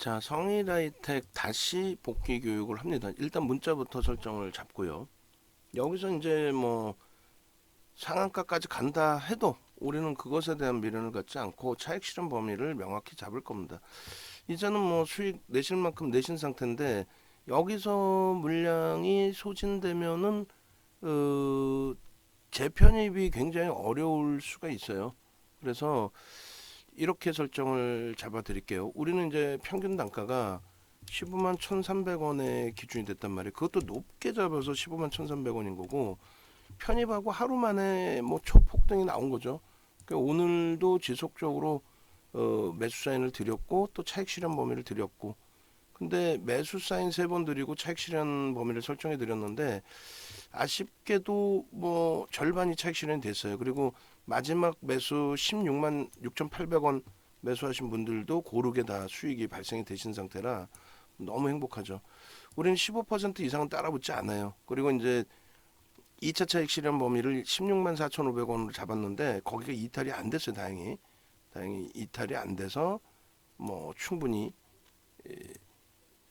자, 성일하이텍 다시 복귀 교육을 합니다. 일단 문자부터 설정을 잡고요. 여기서 이제 뭐 상한가까지 간다 해도 우리는 그것에 대한 미련을 갖지 않고 차익 실현 범위를 명확히 잡을 겁니다. 이제는 뭐 수익 내실 만큼 내신 상태인데 여기서 물량이 소진되면은 재편입이 굉장히 어려울 수가 있어요. 그래서 이렇게 설정을 잡아 드릴게요. 우리는 이제 평균 단가가 15만 1,300원에 기준이 됐단 말이에요. 그것도 높게 잡아서 15만 1,300원인 거고 편입하고 하루 만에 뭐 초폭등이 나온 거죠. 그러니까 오늘도 지속적으로 매수 사인을 드렸고 또 차익 실현 범위를 드렸고, 근데 매수 사인 3번 드리고 차익 실현 범위를 설정해 드렸는데 아쉽게도 뭐 절반이 차익 실현이 됐어요. 그리고 마지막 매수 16만 6,800원 매수하신 분들도 고르게 다 수익이 발생이 되신 상태라 너무 행복하죠. 우리는 15% 이상은 따라붙지 않아요. 그리고 이제 2차 차익 실현 범위를 16만 4,500원으로 잡았는데 거기가 이탈이 안 됐어요. 다행히 이탈이 안 돼서 뭐 충분히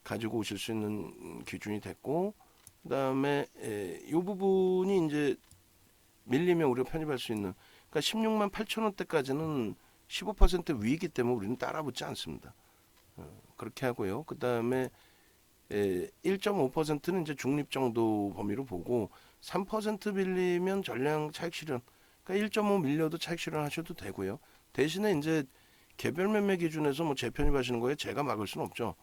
가지고 오실 수 있는 기준이 됐고, 그다음에 이 부분이 이제 밀리면 우리가 편입할 수 있는, 그러니까 16만 8천 원대까지는 15% 위이기 때문에 우리는 따라붙지 않습니다. 그렇게 하고요. 그다음에 1.5%는 이제 중립 정도 범위로 보고 3% 밀리면 전량 차익 실현, 그러니까 1.5 밀려도 차익 실현 하셔도 되고요. 대신에 이제 개별 매매 기준에서 뭐 재편입하시는 거에 제가 막을 수는 없죠.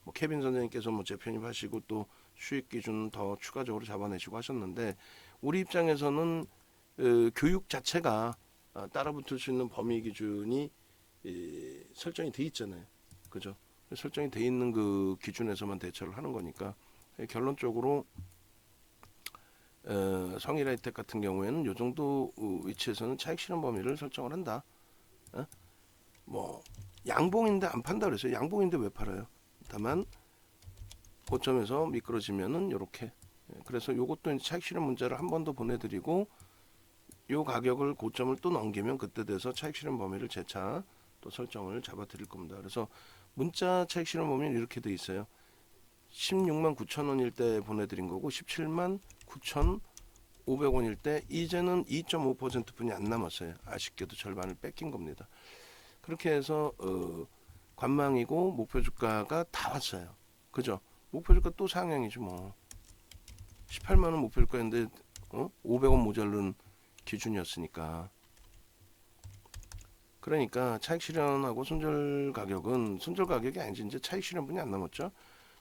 뭐 케빈 선생님께서 뭐 재편입하시고 또 수익 기준 더 추가적으로 잡아내시고 하셨는데 우리 입장에서는 교육 자체가 따라붙을 수 있는 범위 기준이 설정이 돼 있잖아요. 그죠? 설정이 돼 있는 그 기준에서만 대처를 하는 거니까 결론적으로 성일하이텍 같은 경우에는 이 정도 위치에서는 차익 실현 범위를 설정을 한다. 뭐 양봉인데 안 판다 그랬어요. 양봉인데 왜 팔아요? 다만 고점에서 미끄러지면은 이렇게. 그래서 요것도 이제 차익 실현 문자를 한 번 더 보내드리고 요 가격을 고점을 또 넘기면 그때 돼서 차익 실현 범위를 재차 또 설정을 잡아 드릴 겁니다. 그래서 문자 차익 실현 범위는 이렇게 돼 있어요. 16만 9천 원일 때 보내드린 거고 17만 9,500원일 때 이제는 2.5%뿐이 안 남았어요. 아쉽게도 절반을 뺏긴 겁니다. 그렇게 해서 관망이고 목표 주가가 다 왔어요. 그죠? 목표 주가 또 상향이죠 뭐. 18만 원 목표 주가인데 500원 모자른 기준이었으니까. 그러니까 차익 실현하고 손절 가격이 아니지, 이제 차익 실현분이 안 남았죠.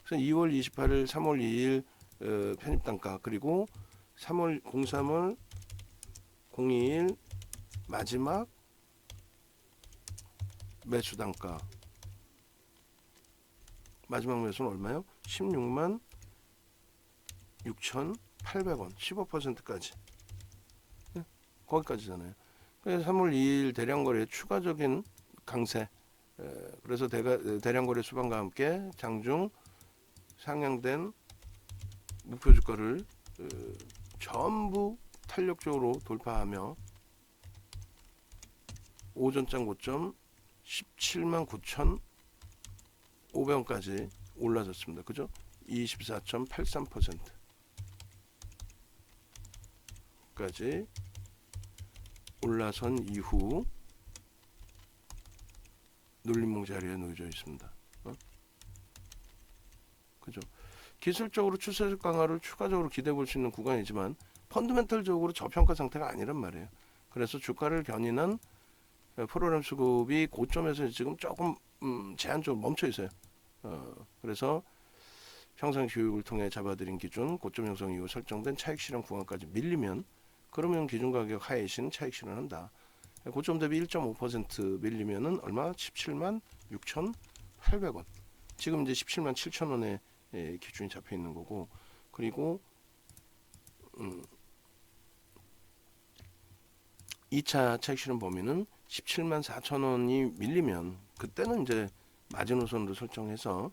그래서 2월 28일, 3월 2일 편입 단가, 그리고 03월 02일 마지막 매수 단가. 마지막 매수는 얼마요? 16만 6,800원. 15%까지. 거기까지잖아요. 그래서 3월 2일 대량거래 추가적인 강세. 그래서 대량거래 수반과 함께 장중 상향된 목표 주가를 전부 탄력적으로 돌파하며 오전장 고점 17만 9,500원까지 올라섰습니다. 그죠? 24.83%까지 올라선 이후 눌림목 자리에 놓여져 있습니다. 그죠? 기술적으로 추세적 강화를 추가적으로 기대해 볼 수 있는 구간이지만 펀드멘털적으로 저평가 상태가 아니란 말이에요. 그래서 주가를 견인한 프로그램 수급이 고점에서 지금 조금 제한적으로 멈춰 있어요. 그래서 평상 교육을 통해 잡아들인 기준 고점 형성 이후 설정된 차익 실현 구간까지 밀리면 그러면 기준 가격 하에신 차익 실현한다. 고점 대비 1.5% 밀리면은 얼마? 17만 6,800원. 지금 이제 17만 7천 원에 기준이 잡혀 있는 거고, 그리고 2차 차익 실현 범위는 17만 4천 원이 밀리면 그때는 이제 마지노선으로 설정해서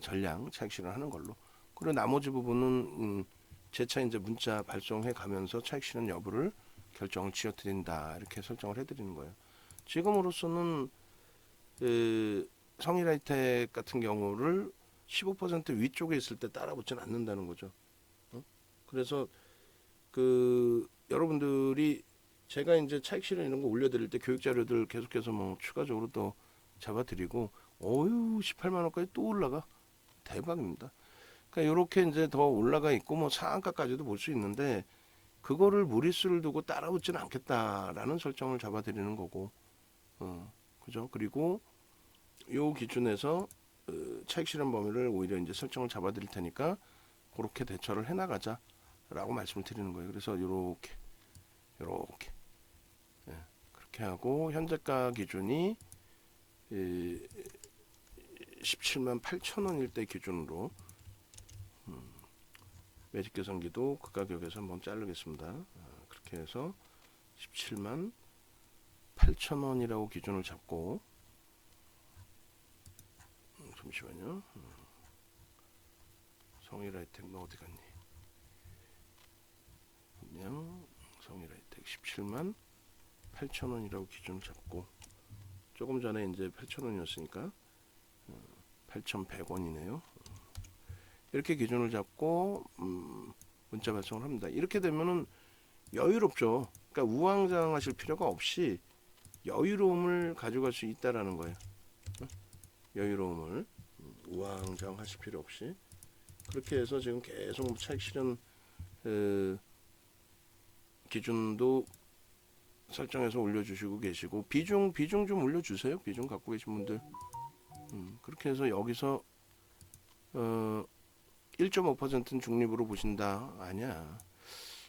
전량 차익 실현하는 걸로. 그리고 나머지 부분은 재차 이제 문자 발송해 가면서 차익 실현 여부를 결정을 지어드린다, 이렇게 설정을 해드리는 거예요. 지금으로서는 성일하이텍 같은 경우를 15% 위쪽에 있을 때 따라붙지는 않는다는 거죠. 그래서 그 여러분들이 제가 이제 차익 실현 이런 거 올려드릴 때 교육 자료들 계속해서 뭐 추가적으로 또 잡아드리고, 어유 18만 원까지 또 올라가. 대박입니다. 그러니까 이렇게 이제 더 올라가 있고 뭐 상한가까지도 볼 수 있는데, 그거를 무리수를 두고 따라붙지는 않겠다라는 설정을 잡아드리는 거고, 그죠? 그리고 요 기준에서 차익 실현 범위를 오히려 이제 설정을 잡아드릴 테니까 그렇게 대처를 해나가자라고 말씀을 드리는 거예요. 그래서 요렇게 예, 그렇게 하고 현재가 기준이 17만 8천 원일 때 기준으로 매직 계산기도 그 가격에서 한번 자르겠습니다. 그렇게 해서 17만 8천 원이라고 기준을 잡고, 잠시만요. 성일하이텍 너 어디 갔니? 그냥 성일하이텍 17만 8천 원이라고 기준을 잡고, 조금 전에 이제 8천 원이었으니까 8,100원이네요. 이렇게 기준을 잡고 문자 발송을 합니다. 이렇게 되면은 여유롭죠. 그러니까 우왕좌왕하실 필요가 없이 여유로움을 가져갈 수 있다라는 거예요. 여유로움을 우왕좌왕하실 필요 없이 그렇게 해서 지금 계속 차익 실현 기준도 설정해서 올려주시고 계시고, 비중 좀 올려주세요. 비중 갖고 계신 분들. 그렇게 해서 여기서 1.5%는 중립으로 보신다. 아니야.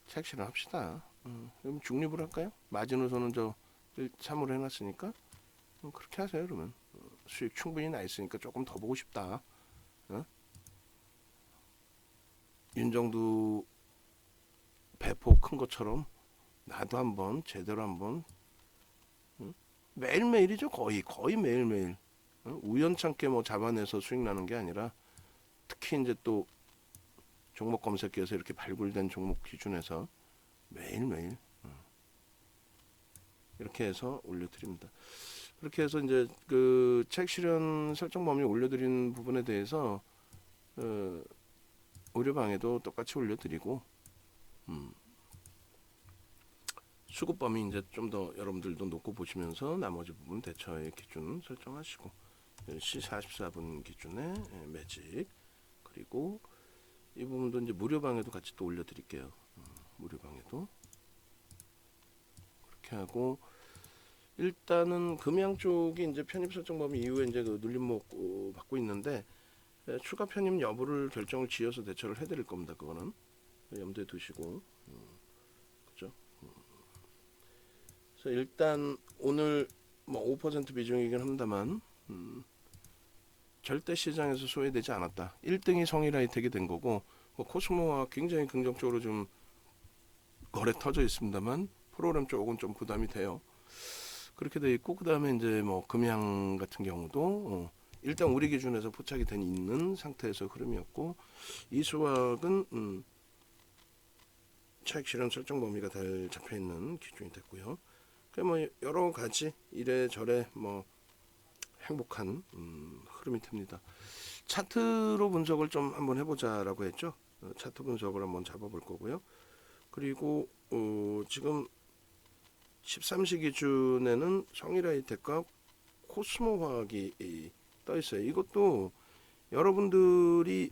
차익 실현 합시다. 그럼 중립으로 할까요? 마지노선은 저 3으로 해놨으니까 그렇게 하세요. 그러면 수익 충분히 나 있으니까 조금 더 보고 싶다. 윤정두 배포 큰 것처럼 나도 한번 제대로 한번 매일매일이죠. 거의 매일매일 우연찮게 뭐 잡아내서 수익 나는 게 아니라, 특히 이제 또 종목 검색기에서 이렇게 발굴된 종목 기준에서 매일매일 이렇게 해서 올려드립니다. 그렇게 해서 이제 그 차익 실현 설정 범위 올려드린 부분에 대해서 의료방에도 똑같이 올려드리고, 수급 범위 이제 좀 더 여러분들도 놓고 보시면서 나머지 부분 대처의 기준 설정하시고, 10시 44분 기준에 매직, 그리고 이 부분도 이제 무료방에도 같이 또 올려드릴게요. 무료방에도 그렇게 하고, 일단은 금양 쪽이 이제 편입 설정 범위 이후에 이제 그 눌림목 받고 있는데, 추가 편입 여부를 결정을 지어서 대처를 해드릴 겁니다. 그거는 염두에 두시고, 그죠? 그래서 일단 오늘 뭐 5% 비중이긴 합니다만, 절대 시장에서 소외되지 않았다. 1등이 성일하이텍이 된 거고, 뭐 코스모와 굉장히 긍정적으로 좀 거래 터져 있습니다만 프로그램 쪽은 좀 부담이 돼요. 그렇게 돼 있고, 그 다음에 이제 뭐 금양 같은 경우도 일단 우리 기준에서 포착이 된 있는 상태에서 흐름이었고, 이수학은 차익 실현 설정 범위가 잘 잡혀 있는 기준이 됐고요. 그 뭐 여러 가지 이래저래 뭐 행복한 흐름이 됩니다. 차트로 분석을 좀 한번 해보자라고 했죠. 차트 분석을 한번 잡아볼 거고요. 그리고 지금 13시 기준에는 성일하이텍과 코스모화학이 떠 있어요. 이것도 여러분들이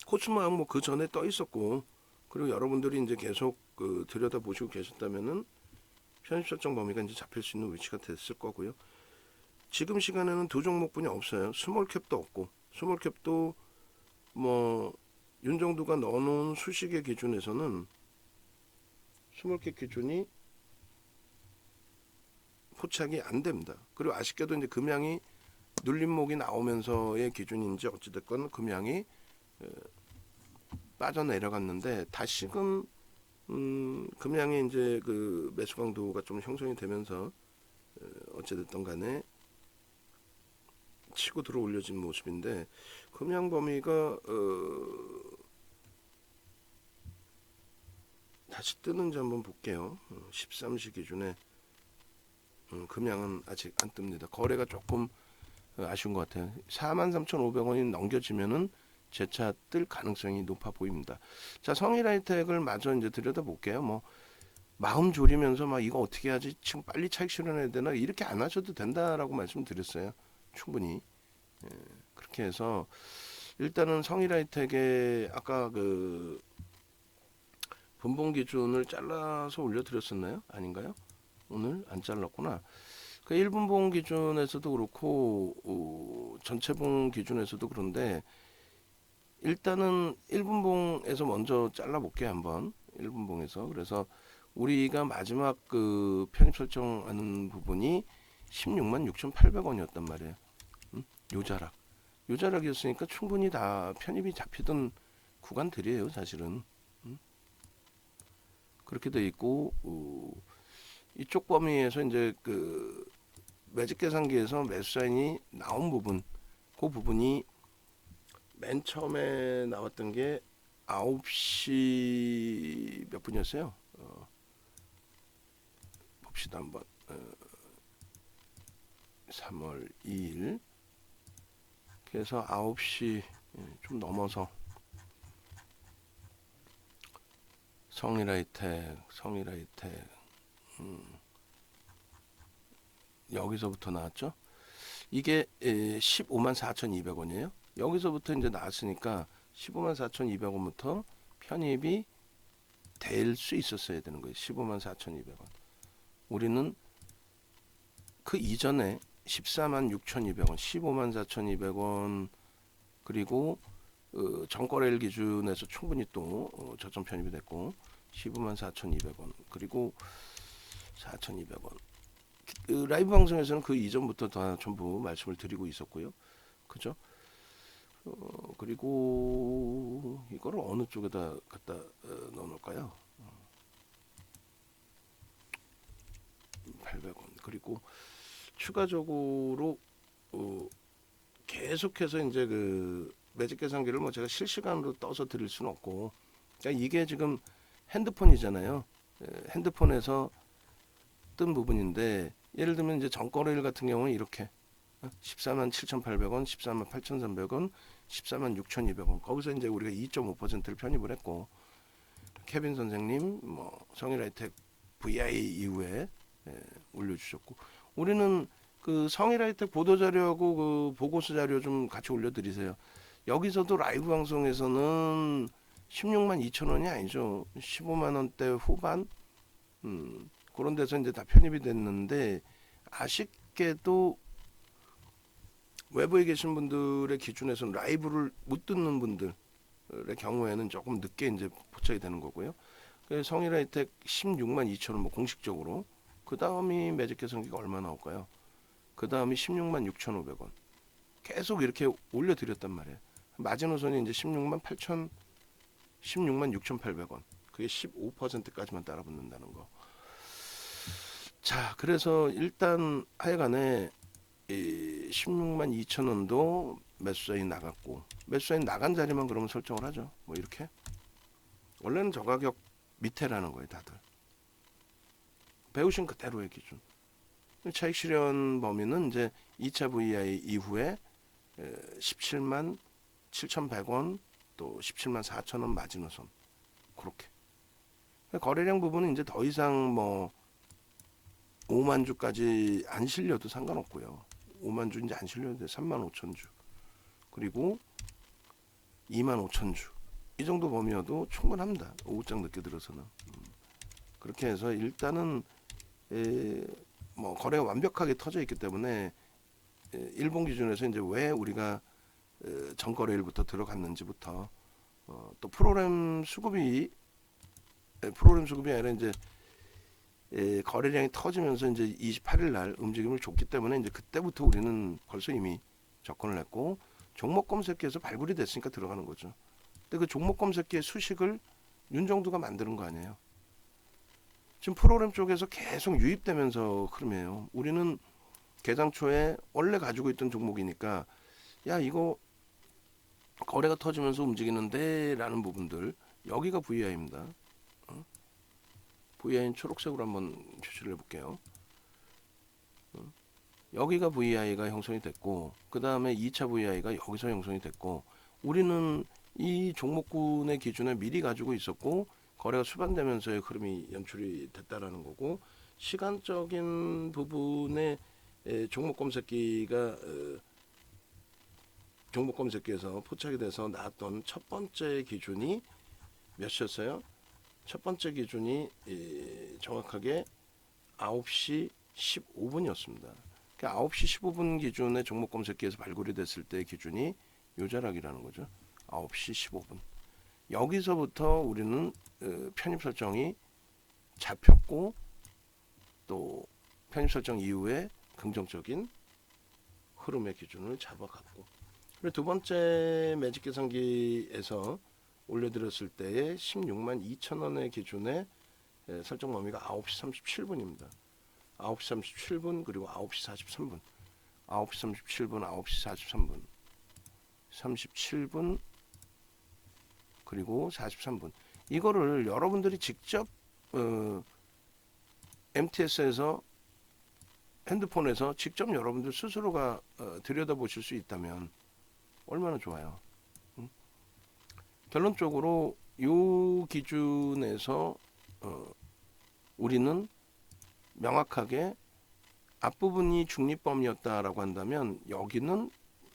코스모화학 뭐 그 전에 떠 있었고, 그리고 여러분들이 이제 계속 들여다 보시고 계셨다면은 편입 설정 범위가 이제 잡힐 수 있는 위치가 됐을 거고요. 지금 시간에는 두 종목뿐이 없어요. 스몰캡도 없고, 스몰캡도 뭐 윤정두가 넣어놓은 수식의 기준에서는 스몰캡 기준이 포착이 안 됩니다. 그리고 아쉽게도 이제 금양이 눌림목이 나오면서의 기준인지 어찌됐건 금양이 빠져내려갔는데, 다시금 금양이 이제 그 매수 강도가 좀 형성이 되면서 어찌됐든 간에 치고 들어 올려진 모습인데, 금양 범위가 다시 뜨는지 한번 볼게요. 13시 기준에 금양은 아직 안 뜹니다. 거래가 조금 아쉬운 것 같아요. 43,500원이 넘겨지면은 재차 뜰 가능성이 높아 보입니다. 자, 성일하이텍을 마저 이제 들여다볼게요. 뭐 마음 졸이면서 막 이거 어떻게 하지? 지금 빨리 차익 실현해야 되나? 이렇게 안 하셔도 된다라고 말씀드렸어요. 충분히. 그렇게 해서 일단은 성일하이텍에 아까 그 분봉 기준을 잘라서 올려드렸었나요? 아닌가요? 오늘 안 잘랐구나. 그 1분봉 기준에서도 그렇고 전체봉 기준에서도 그런데 일단은 1분봉에서 먼저 잘라볼게요. 한번 1분봉에서. 그래서 우리가 마지막 그 편입 설정하는 부분이 16만 6,800원이었단 말이에요. 요자락. 요자락이었으니까 충분히 다 편입이 잡히던 구간들이에요. 사실은. 그렇게 돼 있고 이쪽 범위에서 이제 그 매직 계산기에서 매수 사인이 나온 부분, 그 부분이 맨 처음에 나왔던 게 9시 몇 분이었어요? 봅시다 한번. 3월 2일. 그래서 9시 좀 넘어서 성일하이텍 여기서부터 나왔죠. 이게 15만 4,200원이에요. 여기서부터 이제 나왔으니까 15만 4,200원부터 편입이 될 수 있었어야 되는 거예요. 15만 4,200원. 우리는 그 이전에 14만 6,200원, 15만 4,200원 그리고 정거래일 기준에서 충분히 또 저점 편입이 됐고 15만 4,200원 그리고 4,200원. 라이브 방송에서는 그 이전부터 다 전부 말씀을 드리고 있었고요. 그죠? 그리고 이거를 어느 쪽에다 갖다 넣어놓을까요? 800원. 그리고 추가적으로 계속해서 이제 그 매직 계산기를 뭐 제가 실시간으로 떠서 드릴 수는 없고, 그러니까 이게 지금 핸드폰이잖아요. 핸드폰에서 뜬 부분인데 예를 들면 이제 정거래일 같은 경우는 이렇게 14만 7,800원, 14만 8,300원, 14만 6,200원. 거기서 이제 우리가 2.5%를 편입을 했고, 케빈 선생님, 뭐 성일하이텍 VI 이후에 올려주셨고, 우리는 그 성일하이텍 보도자료하고 그 보고서 자료 좀 같이 올려드리세요. 여기서도 라이브 방송에서는 16만 2천 원이 아니죠. 15만 원대 후반 그런 데서 이제 다 편입이 됐는데 아쉽게도 외부에 계신 분들의 기준에서는 라이브를 못 듣는 분들의 경우에는 조금 늦게 이제 포착이 되는 거고요. 그래서 성일하이텍 16만 2천 원 뭐 공식적으로 그 다음이 매직 계산기가 얼마 나올까요? 그 다음이 16만 6,500원. 계속 이렇게 올려드렸단 말이에요. 마지노선이 이제 16만 8천, 16만 6,800원. 그게 15%까지만 따라붙는다는 거. 자, 그래서 일단 하여간에 16만 2천 원도 매수사인 나갔고, 매수사인 나간 자리만 그러면 설정을 하죠. 뭐 이렇게. 원래는 저 가격 밑에라는 거예요, 다들. 배우신 그대로의 기준. 차익 실현 범위는 이제 2차 VI 이후에 17만 7,100원 또 17만 4천원 마지노선. 그렇게. 거래량 부분은 이제 더 이상 뭐 5만 주까지 안 실려도 상관없고요. 5만 주 이제 안 실려도 돼. 3만 5천 주. 그리고 2만 5천 주. 이 정도 범위여도 충분합니다. 오후장 늦게 들어서는. 그렇게 해서 일단은 뭐 거래가 완벽하게 터져 있기 때문에 일본 기준에서 이제 왜 우리가 전거래일부터 들어갔는지부터 또 프로그램 수급이 아니라 이제 거래량이 터지면서 이제 28일 날 움직임을 줬기 때문에 이제 그때부터 우리는 벌써 이미 접근을 했고 종목 검색기에서 발굴이 됐으니까 들어가는 거죠. 근데 그 종목 검색기의 수식을 윤정두가 만드는 거 아니에요. 지금 프로그램 쪽에서 계속 유입되면서 흐름이에요. 우리는 개장 초에 원래 가지고 있던 종목이니까 야 이거 거래가 터지면서 움직이는데 라는 부분들 여기가 VI입니다. VI는 초록색으로 한번 표시를 해볼게요. 여기가 VI가 형성이 됐고 그 다음에 2차 VI가 여기서 형성이 됐고 우리는 이 종목군의 기준에 미리 가지고 있었고 거래가 수반되면서의 흐름이 연출이 됐다라는 거고 시간적인 부분에 종목 검색기가 종목 검색기에서 포착이 돼서 나왔던 첫 번째 기준이 몇이었어요? 첫 번째 기준이 정확하게 9시 15분이었습니다. 그러니까 9시 15분 기준의 종목 검색기에서 발굴이 됐을 때 기준이 요 자락이라는 거죠. 9시 15분. 여기서부터 우리는 편입 설정이 잡혔고 또 편입 설정 이후에 긍정적인 흐름의 기준을 잡아갔고 그리고 두 번째 매직 계산기에서 올려드렸을 때의 16만 2천 원의 기준의 설정 범위가 9시 37분입니다. 9시 37분 그리고 9시 43분 9시 37분 9시 43분 37분 그리고 43분 이거를 여러분들이 직접 MTS에서 핸드폰에서 직접 여러분들 스스로가 들여다보실 수 있다면 얼마나 좋아요. 결론적으로 이 기준에서 우리는 명확하게 앞부분이 중립범위였다라고 한다면 여기는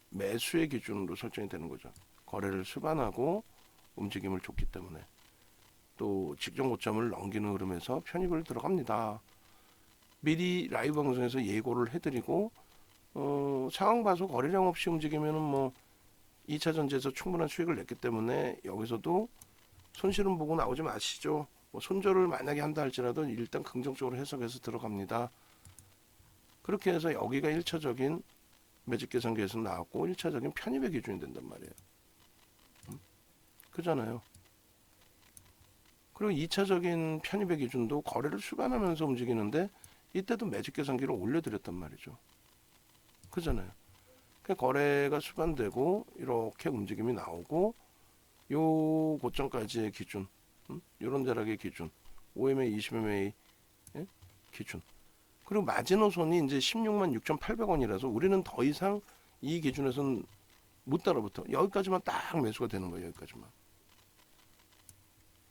매수의 기준으로 설정이 되는 거죠. 거래를 수반하고 움직임을 줬기 때문에 또 직전 고점을 넘기는 흐름에서 편입을 들어갑니다. 미리 라이브 방송에서 예고를 해드리고 상황 봐서 거래량 없이 움직이면은 뭐 2차 전지에서 충분한 수익을 냈기 때문에 여기서도 손실은 보고 나오지 마시죠. 뭐 손절을 만약에 한다 할지라도 일단 긍정적으로 해석해서 들어갑니다. 그렇게 해서 여기가 1차적인 매직 계산기에서 나왔고 1차적인 편입의 기준이 된단 말이에요. 그잖아요. 그리고 2차적인 편입의 기준도 거래를 수반하면서 움직이는데 이때도 매직 계산기를 올려드렸단 말이죠. 그잖아요. 거래가 수반되고 이렇게 움직임이 나오고 요 고점까지의 기준 이런 자락의 기준 5MA 20MA 기준 그리고 마지노선이 이제 16만 6,800원이라서 우리는 더 이상 이 기준에서는 못 따라붙어. 여기까지만 딱 매수가 되는 거예요. 여기까지만.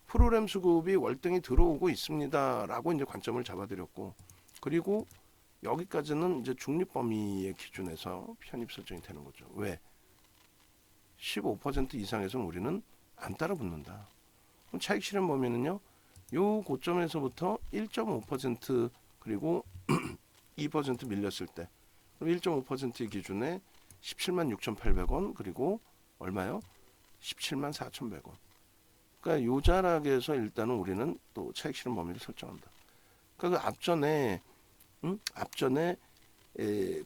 프로그램 수급이 월등히 들어오고 있습니다. 라고 이제 관점을 잡아드렸고 그리고 여기까지는 이제 중립 범위의 기준에서 편입 설정이 되는 거죠. 왜? 15% 이상에서는 우리는 안 따라붙는다. 그럼 차익 실현 범위는요. 요 고점에서부터 1.5% 그리고 2% 밀렸을 때 그럼 1.5% 기준에 17만 6,800원 그리고 얼마요? 17만 4,100원. 그러니까 요 자락에서 일단은 우리는 또 차익 실현 범위를 설정한다. 그러니까 그 앞전에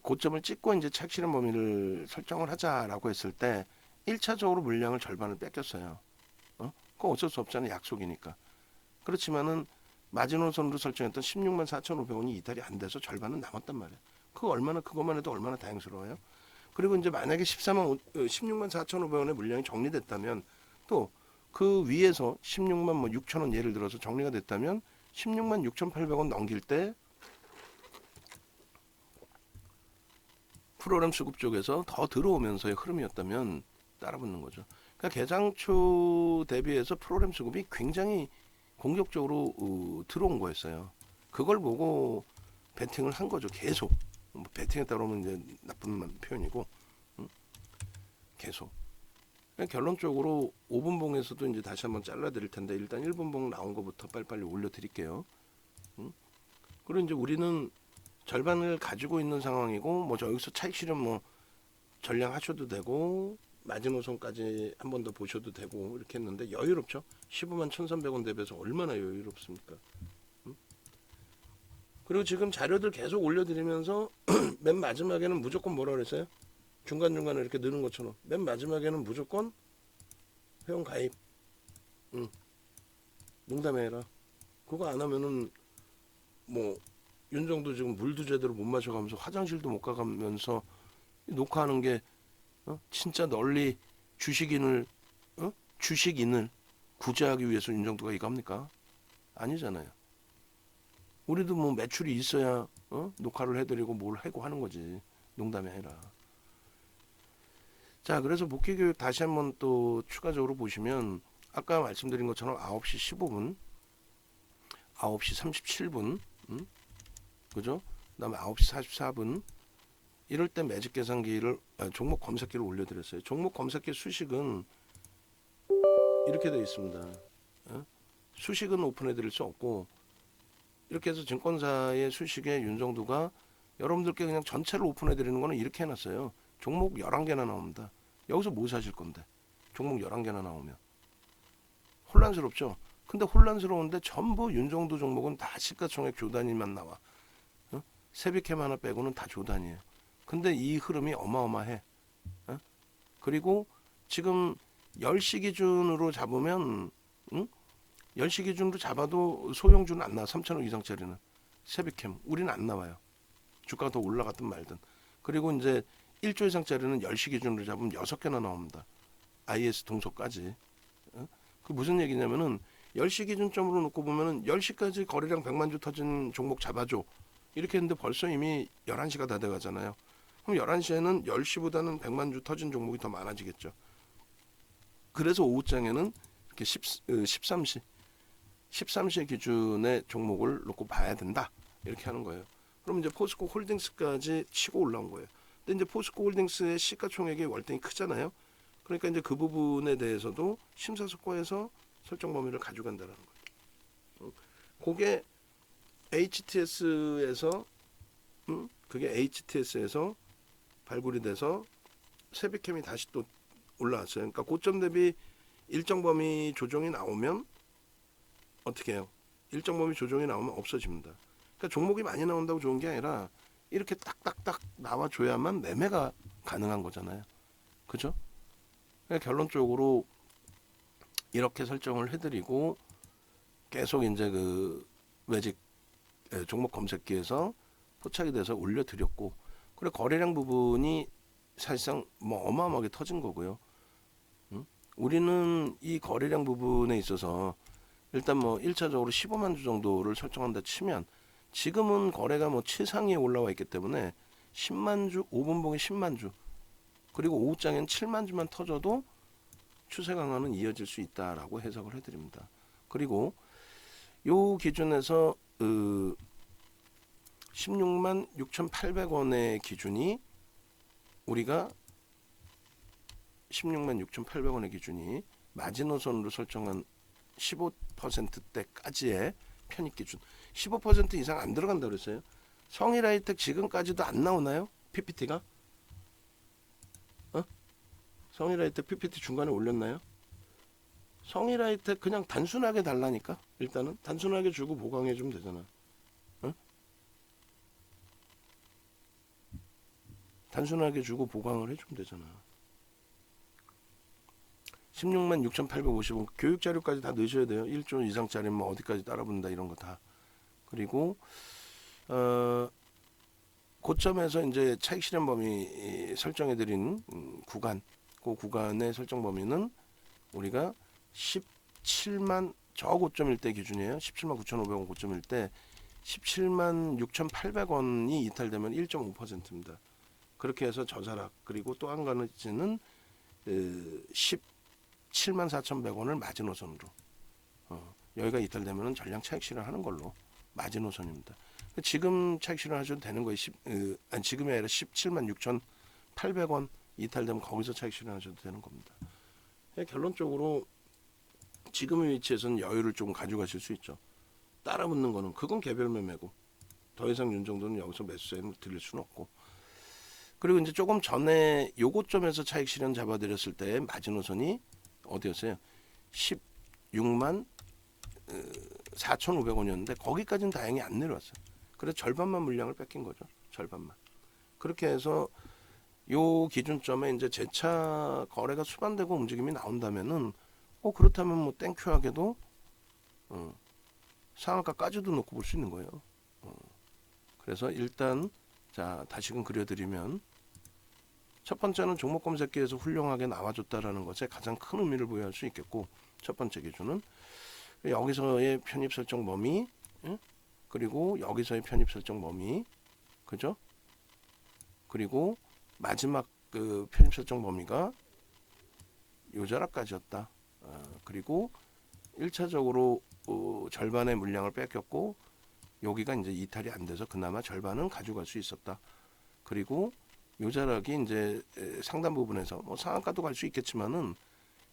고점을 찍고 이제 차익 실현 범위를 설정을 하자라고 했을 때 1차적으로 물량을 절반을 뺏겼어요. 그거 어쩔 수 없잖아요. 약속이니까. 그렇지만은 마지노선으로 설정했던 16만 4,500원이 이탈이 안 돼서 절반은 남았단 말이에요. 그것만 해도 얼마나 다행스러워요. 그리고 이제 만약에 16만 4,500원의 물량이 정리됐다면 또 그 위에서 16만 뭐 6천 원 예를 들어서 정리가 됐다면 16만 6,800원 넘길 때 프로그램 수급 쪽에서 더 들어오면서의 흐름이었다면 따라붙는 거죠. 그러니까 개장초 대비해서 프로그램 수급이 굉장히 공격적으로 들어온 거였어요. 그걸 보고 베팅을 한 거죠. 계속. 뭐 베팅했다 그러면 이제 나쁜 표현이고 계속. 그러니까 결론적으로 5분봉에서도 이제 다시 한번 잘라드릴 텐데 일단 1분봉 나온 거부터 빨리빨리 올려드릴게요. 그리고 이제 우리는 절반을 가지고 있는 상황이고 뭐 여기서 차익 실현 뭐 전량하셔도 되고 마지노선까지 한 번 더 보셔도 되고 이렇게 했는데 여유롭죠. 15만 1,300원 대비해서 얼마나 여유롭습니까? 그리고 지금 자료들 계속 올려드리면서 맨 마지막에는 무조건 뭐라 그랬어요? 중간중간에 이렇게 느는 것처럼 맨 마지막에는 무조건 회원 가입 농담해라. 그거 안 하면은 뭐 윤정도 지금 물도 제대로 못 마셔가면서 화장실도 못 가가면서 녹화하는 게 진짜 널리 주식인을 구제하기 위해서 윤정도가 이거 합니까? 아니잖아요. 우리도 뭐 매출이 있어야 녹화를 해드리고 뭘 하고 하는 거지. 농담이 아니라. 자, 그래서 복귀교육 다시 한번 또 추가적으로 보시면 아까 말씀드린 것처럼 9시 15분, 9시 37분, 그죠? 그다음에 9시 44분 이럴 때 매직 계산기를 종목 검색기를 올려드렸어요. 종목 검색기 수식은 이렇게 되어 있습니다. 수식은 오픈해드릴 수 없고 이렇게 해서 증권사의 수식의 윤정도가 여러분들께 그냥 전체를 오픈해드리는 거는 이렇게 해놨어요. 종목 11개나 나옵니다. 여기서 뭐 사실 건데 종목 11개나 나오면 혼란스럽죠. 근데 혼란스러운데 전부 윤정도 종목은 다 시가총액 조단위만 나와. 세비캠 하나 빼고는 다 조단위에요. 근데 이 흐름이 어마어마해. 그리고 지금 10시 기준으로 잡으면 10시 기준으로 잡아도 소형주는 안 나와. 3,000원 이상짜리는. 세비캠. 우리는 안 나와요. 주가가 더 올라갔든 말든. 그리고 이제 1조 이상짜리는 10시 기준으로 잡으면 6개나 나옵니다. IS 동서까지. 그 무슨 얘기냐면은 10시 기준점으로 놓고 보면은 10시까지 거래량 100만 주 터진 종목 잡아줘. 이렇게 했는데 벌써 이미 11시가 다 돼가잖아요. 그럼 11시에는 10시보다는 100만 주 터진 종목이 더 많아지겠죠. 그래서 오후장에는 이렇게 13시 기준의 종목을 놓고 봐야 된다. 이렇게 하는 거예요. 그럼 이제 포스코 홀딩스까지 치고 올라온 거예요. 근데 이제 포스코 홀딩스의 시가총액이 월등히 크잖아요. 그러니까 이제 그 부분에 대해서도 심사숙고해서 설정 범위를 가져간다는 거예요. 그게 HTS에서 발굴이 돼서 세비캠이 다시 또 올라왔어요. 그러니까 고점 대비 일정 범위 조정이 나오면 어떻게 해요? 일정 범위 조정이 나오면 없어집니다. 그러니까 종목이 많이 나온다고 좋은 게 아니라 이렇게 딱딱딱 나와줘야만 매매가 가능한 거잖아요. 그죠? 그러니까 결론적으로 이렇게 설정을 해드리고 계속 이제 그 매직 종목 검색기에서 포착이 돼서 올려드렸고, 그리고 거래량 부분이 사실상 뭐 어마어마하게 터진 거고요. 우리는 이 거래량 부분에 있어서 일단 뭐 1차적으로 15만 주 정도를 설정한다 치면 지금은 거래가 뭐 최상위에 올라와 있기 때문에 10만 주, 5분봉에 10만 주, 그리고 오후장엔 7만 주만 터져도 추세 강화는 이어질 수 있다라고 해석을 해드립니다. 그리고 요 기준에서 16만 6,800원의 기준이 우리가 16만 6,800원의 기준이 마지노선으로 설정한 15%대까지의 편입 기준. 15% 이상 안 들어간다고 그랬어요. 성일하이텍 지금까지도 안 나오나요? PPT가? 성일하이텍 PPT 중간에 올렸나요? 성일하이텍 그냥 단순하게 달라니까. 일단은 단순하게 주고 보강해 주면 되잖아. 단순하게 주고 보강을 해주면 되잖아. 16만 6,850원 교육 자료까지 다 넣으셔야 돼요. 1조 이상짜리면 뭐 어디까지 따라붙는다 이런 거 다. 그리고 고점에서 이제 차익 실현 범위 설정해드린 구간, 그 구간의 설정 범위는 우리가 17만 저 고점일 때 기준이에요. 17만 9,500원 고점일 때 17만 6,800원이 이탈되면 1.5%입니다. 그렇게 해서 저자락, 그리고 또 한 가지는 17만 4,100원을 마지노선으로 여기가 이탈되면 전량 차익 실현하는 걸로 마지노선입니다. 지금 차익 실현하셔도 되는 거예요. 지금이 아니라 17만 6,800원 이탈되면 거기서 차익 실현하셔도 되는 겁니다. 결론적으로 지금의 위치에서는 여유를 좀 가져가실 수 있죠. 따라붙는 거는 그건 개별 매매고 더 이상 윤정도는 여기서 매수세는 드릴 수는 없고, 그리고 이제 조금 전에 요고점에서 차익 실현 잡아드렸을 때 마지노선이 어디였어요? 16만 4,500원이었는데 거기까지는 다행히 안 내려왔어요. 그래서 절반만 물량을 뺏긴 거죠. 절반만. 그렇게 해서 요 기준점에 이제 재차 거래가 수반되고 움직임이 나온다면은 그렇다면 뭐 땡큐하게도 상한가까지도 놓고 볼 수 있는 거예요. 그래서 일단 자 다시금 그려드리면 첫 번째는 종목 검색기에서 훌륭하게 나와줬다라는 것에 가장 큰 의미를 부여할 수 있겠고, 첫 번째 기준은 여기서의 편입 설정 범위, 그리고 여기서의 편입 설정 범위, 그죠? 그리고 마지막 그 편입 설정 범위가 요 자락까지였다. 그리고 1차적으로 절반의 물량을 뺏겼고 여기가 이제 이탈이 안 돼서 그나마 절반은 가져갈 수 있었다. 그리고 요 자락이 이제 상단 부분에서 뭐 상한가도 갈 수 있겠지만은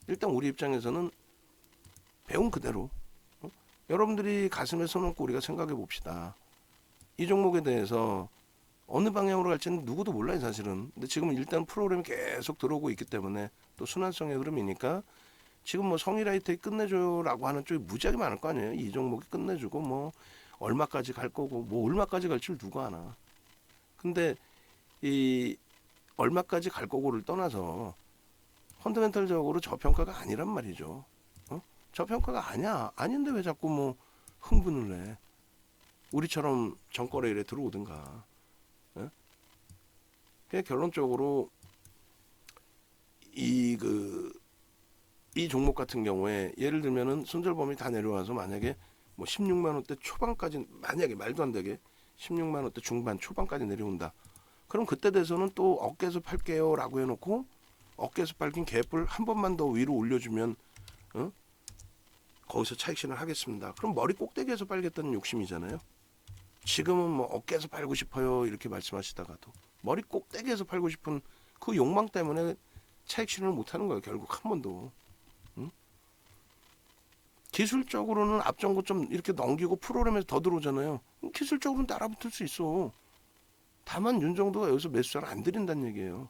일단 우리 입장에서는 배운 그대로 여러분들이 가슴에 손 얹고 우리가 생각해 봅시다. 이 종목에 대해서 어느 방향으로 갈지는 누구도 몰라요 사실은. 근데 지금은 일단 프로그램이 계속 들어오고 있기 때문에 또 순환성의 흐름이니까 지금 뭐 성일아이텍 끝내줘라고 하는 쪽이 무지하게 많을 거 아니에요. 이 종목이 끝내주고 뭐 얼마까지 갈 거고 뭐 얼마까지 갈 줄 누가 아나. 근데 이 얼마까지 갈 거고를 떠나서 펀더멘털적으로 저평가가 아니란 말이죠. 저평가가 아니야. 아닌데 왜 자꾸 뭐 흥분을 해. 우리처럼 정거래일에 들어오든가. 결론적으로 이 종목 같은 경우에 예를 들면은 손절범위 다 내려와서 만약에 뭐 16만 원대 초반까지 만약에 말도 안 되게 16만 원대 중반 초반까지 내려온다. 그럼 그때 돼서는 또 어깨에서 팔게요라고 해놓고 어깨에서 팔긴 갭을 한 번만 더 위로 올려주면 거기서 차익 실현 하겠습니다. 그럼 머리 꼭대기에서 팔겠다는 욕심이잖아요. 지금은 뭐 어깨에서 팔고 싶어요 이렇게 말씀하시다가도 머리 꼭대기에서 팔고 싶은 그 욕망 때문에 차익 실현을 못하는 거예요. 결국 한 번도. 기술적으로는 앞전고점 이렇게 넘기고 프로그램에서 더 들어오잖아요. 기술적으로는 따라붙을 수 있어. 다만 윤정도가 여기서 매수 잘 안 드린다는 얘기예요.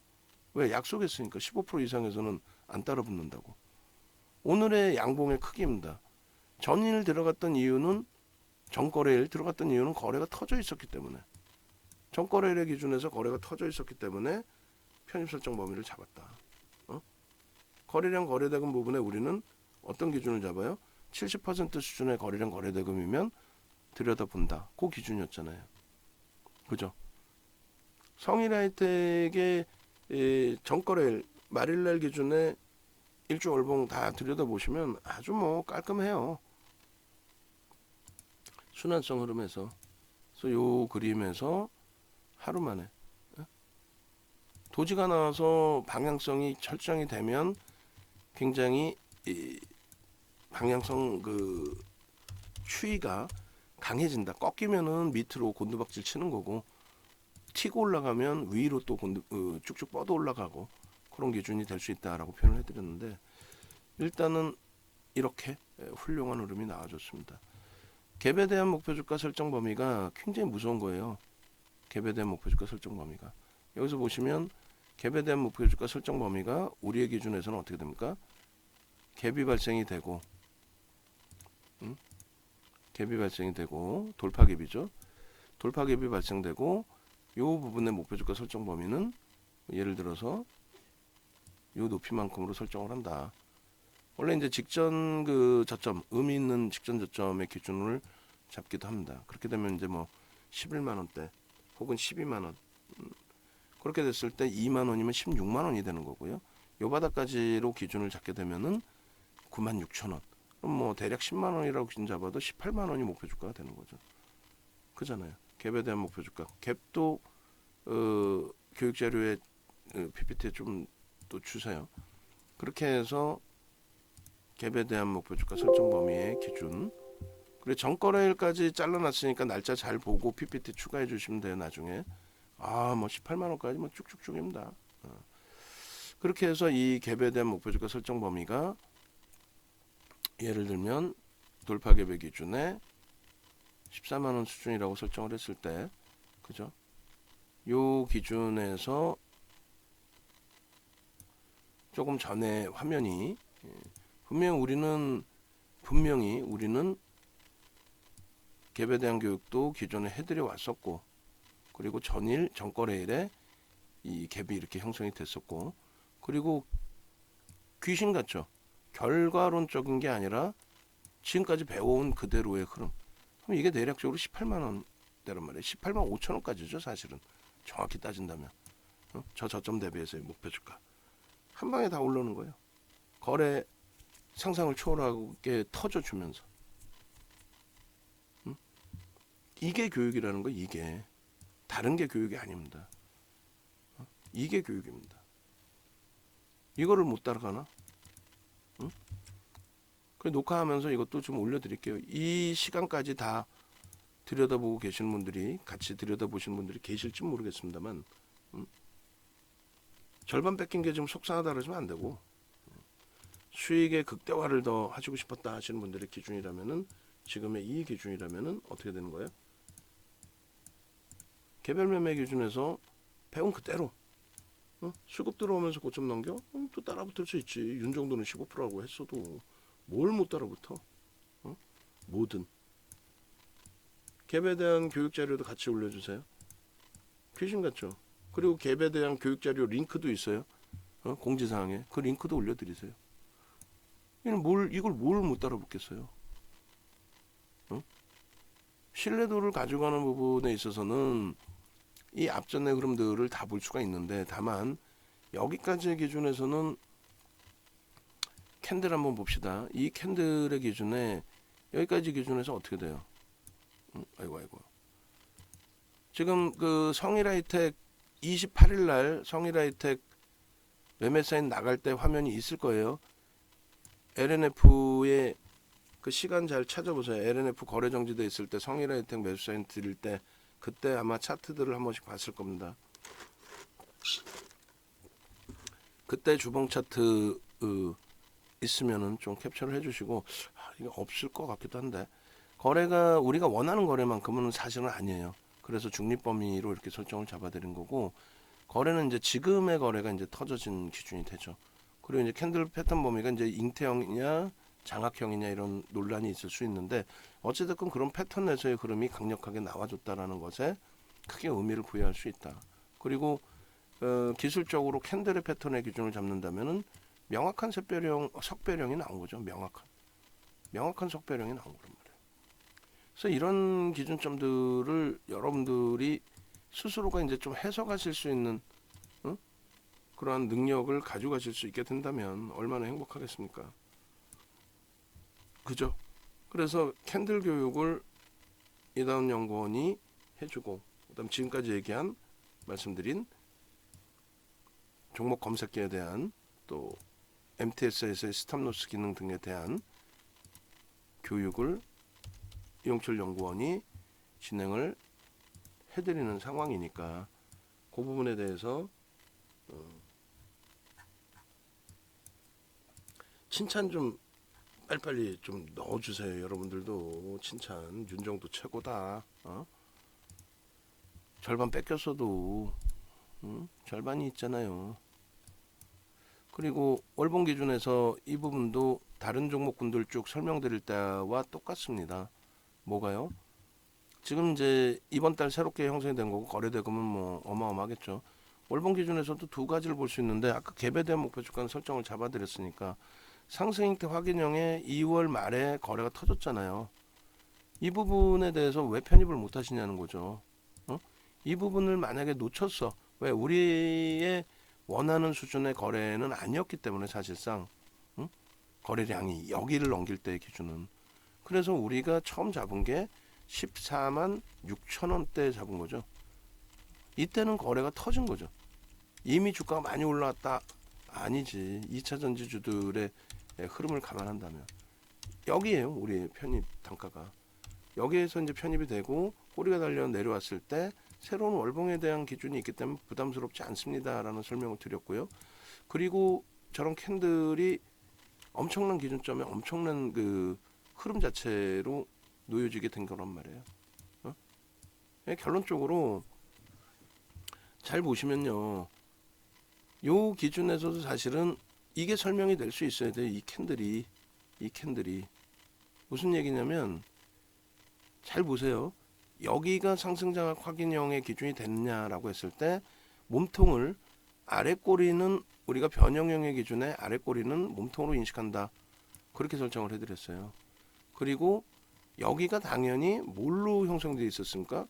왜? 약속했으니까 15% 이상에서는 안 따라붙는다고. 오늘의 양봉의 크기입니다. 전일 들어갔던 이유는 전거래일 들어갔던 이유는 거래가 터져 있었기 때문에 전거래일의 기준에서 거래가 터져 있었기 때문에 편입 설정 범위를 잡았다. 거래량 거래대금 부분에 우리는 어떤 기준을 잡아요? 70% 수준의 거래량 거래대금이면 들여다본다. 그 기준이었잖아요. 그죠? 성일하이텍의 전거래일 말일날 기준에 일주 월봉 다 들여다보시면 아주 뭐 깔끔해요. 순환성 흐름에서. 그래서 요 그림에서 하루 만에 도지가 나와서 방향성이 설정이 되면 굉장히 이 방향성 그 추이가 강해진다. 꺾이면은 밑으로 곤두박질 치는 거고 튀고 올라가면 위로 또 쭉쭉 뻗어 올라가고 그런 기준이 될 수 있다라고 표현을 해드렸는데 일단은 이렇게 훌륭한 흐름이 나와줬습니다. 갭에 대한 목표주가 설정 범위가 굉장히 무서운 거예요. 갭에 대한 목표주가 설정 범위가 여기서 보시면 갭에 대한 목표주가 설정 범위가 우리의 기준에서는 어떻게 됩니까? 갭이 발생이 되고 갭이 발생이 되고 돌파갭이죠. 돌파갭이 발생되고 요 부분의 목표주가 설정 범위는 예를 들어서 요 높이만큼으로 설정을 한다. 원래 이제 직전 그 저점, 의미 있는 직전 저점의 기준을 잡기도 합니다. 그렇게 되면 이제 뭐 11만 원대 혹은 12만 원 그렇게 됐을 때 2만 원이면 16만 원이 되는 거고요. 요 바닥까지로 기준을 잡게 되면은 9만 6천 원. 그럼 뭐 대략 10만 원이라고 기준 잡아도 18만 원이 목표 주가가 되는 거죠. 그잖아요. 갭에 대한 목표 주가. 갭도 교육 자료에 PPT에 좀 또 주세요. 그렇게 해서 갭에 대한 목표 주가 설정 범위의 기준. 그리고 전거래일까지 잘라놨으니까 날짜 잘 보고 PPT 추가해 주시면 돼요. 나중에. 뭐 18만 원까지 뭐 쭉쭉쭉입니다. 그렇게 해서 이 갭에 대한 목표 주가 설정 범위가 예를 들면 돌파갭의 기준에 14만 원 수준이라고 설정을 했을 때, 그죠? 요 기준에서 조금 전에 화면이 분명히 우리는 갭에 대한 교육도 기존에 해드려 왔었고, 그리고 전거래일에 이 갭이 이렇게 형성이 됐었고, 그리고 귀신 같죠? 결과론적인 게 아니라 지금까지 배워온 그대로의 흐름. 그럼 이게 대략적으로 18만 원대란 말이에요. 18만 5천 원까지죠, 사실은. 정확히 따진다면. 저 저점 대비해서의 목표 주가. 한 방에 다 올라오는 거예요. 거래 상상을 초월하게 터져주면서. 이게 교육이라는 거, 이게. 다른 게 교육이 아닙니다. 이게 교육입니다. 이거를 못 따라가나? 응? 그 녹화하면서 이것도 좀 올려드릴게요. 이 시간까지 다 들여다보고 계시는 분들이, 같이 들여다보시는 분들이 계실지 모르겠습니다만, 절반 뺏긴 게 좀 속상하다 그러시면 안 되고, 수익의 극대화를 더 하시고 싶었다 하시는 분들의 기준이라면은, 지금의 이 기준이라면은 어떻게 되는 거예요? 개별 매매 기준에서 배운 그대로 수급 들어오면서 고점 넘겨? 또 따라붙을 수 있지. 윤 정도는 15%라고 했어도 뭘 못 따라붙어? 뭐든. 갭에 대한 교육 자료도 같이 올려주세요. 귀신 같죠? 그리고 갭에 대한 교육 자료 링크도 있어요. 공지사항에 그 링크도 올려드리세요. 이걸 뭘 못 따라붙겠어요? 신뢰도를 가져가는 부분에 있어서는 이 앞전의 흐름들을 다 볼 수가 있는데, 다만 여기까지의 기준에서는 캔들 한번 봅시다. 이 캔들의 기준에 여기까지 기준에서 어떻게 돼요? 아이고. 지금 그 성일하이텍 28일 날 성일하이텍 매매 사인 나갈 때 화면이 있을 거예요. LNF의 그 시간 잘 찾아보세요. LNF 거래 정지돼 있을 때 성일하이텍 매수 사인 드릴 때, 그때 아마 차트들을 한 번씩 봤을 겁니다. 그때 주봉 차트 있으면은 좀 캡처를 해주시고, 이게 없을 것 같기도 한데, 거래가 우리가 원하는 거래만큼은 사실은 아니에요. 그래서 중립 범위로 이렇게 설정을 잡아드린 거고, 거래는 이제 지금의 거래가 이제 터져진 기준이 되죠. 그리고 이제 캔들 패턴 범위가 이제 잉태형이냐 장악형이냐 이런 논란이 있을 수 있는데, 어찌됐건 그런 패턴 내에서의 흐름이 강력하게 나와줬다라는 것에 크게 의미를 부여할 수 있다. 그리고 기술적으로 캔들의 패턴의 기준을 잡는다면은 명확한 석배령이 나온 거죠. 명확한 석배령이 나온 거란 말이에요. 그래서 이런 기준점들을 여러분들이 스스로가 이제 좀 해석하실 수 있는 그러한 능력을 가져가실 수 있게 된다면 얼마나 행복하겠습니까? 그죠? 그래서 캔들 교육을 이다운 연구원이 해주고, 그다음 지금까지 말씀드린 종목 검색기에 대한, 또 MTS에서의 스탑로스 기능 등에 대한 교육을 이용철 연구원이 진행을 해드리는 상황이니까, 그 부분에 대해서 칭찬 좀 빨리빨리 좀 넣어주세요. 여러분들도 칭찬. 윤정도 최고다. 절반 뺏겼어도 절반이 있잖아요. 그리고 월봉 기준에서 이 부분도 다른 종목군들 쭉 설명드릴 때와 똑같습니다. 뭐가요? 지금 이제 이번 달 새롭게 형성이 된 거고, 거래대금은 뭐 어마어마하겠죠. 월봉 기준에서도 두 가지를 볼 수 있는데, 아까 갭에 대한 목표 주가는 설정을 잡아드렸으니까, 상승 형태 확인형에 2월 말에 거래가 터졌잖아요. 이 부분에 대해서 왜 편입을 못 하시냐는 거죠. 이 부분을 만약에 놓쳤어. 왜? 우리의 원하는 수준의 거래는 아니었기 때문에, 사실상 거래량이 여기를 넘길 때의 기준은. 그래서 우리가 처음 잡은 게 14만 6천 원대 잡은 거죠. 이때는 거래가 터진 거죠. 이미 주가가 많이 올라왔다? 아니지. 2차 전지주들의 흐름을 감안한다면 여기에요. 우리의 편입 단가가. 여기에서 이제 편입이 되고 꼬리가 달려 내려왔을 때 새로운 월봉에 대한 기준이 있기 때문에 부담스럽지 않습니다라는 설명을 드렸고요. 그리고 저런 캔들이 엄청난 기준점에 엄청난 그 흐름 자체로 놓여지게 된 거란 말이에요. 결론적으로 잘 보시면요, 요 기준에서도 사실은 이게 설명이 될 수 있어야 돼요. 이 캔들이 무슨 얘기냐면, 잘 보세요. 여기가 상승장악 확인형의 기준이 됐냐라고 했을 때, 몸통을 아래 꼬리는 우리가 변형형의 기준에 아래 꼬리는 몸통으로 인식한다. 그렇게 설정을 해드렸어요. 그리고 여기가 당연히 뭘로 형성되어 있었습니까?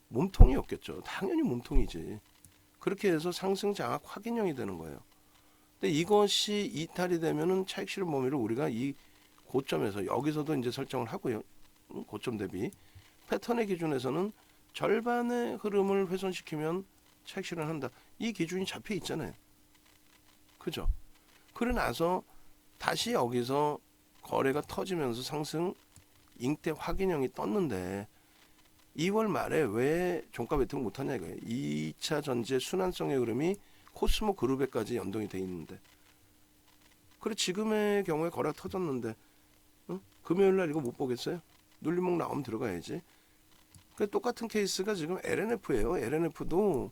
몸통이었겠죠. 당연히 몸통이지. 그렇게 해서 상승 장악 확인형이 되는 거예요. 근데 이것이 이탈이 되면은 차익 실현 범위를 우리가 이 고점에서 여기서도 이제 설정을 하고요. 고점 대비 패턴의 기준에서는 절반의 흐름을 훼손시키면 차익 실현한다. 이 기준이 잡혀 있잖아요. 그죠? 그러고 나서 다시 여기서 거래가 터지면서 상승 잉태 확인형이 떴는데 2월 말에 왜 종가 배팅 못하냐 이거예요. 2차 전지의 순환성의 흐름이 코스모 그룹에까지 연동이 돼 있는데, 그래 지금의 경우에 거래가 터졌는데 금요일 날 이거 못 보겠어요? 눌림목 나오면 들어가야지. 그 똑같은 케이스가 지금 LNF예요. LNF도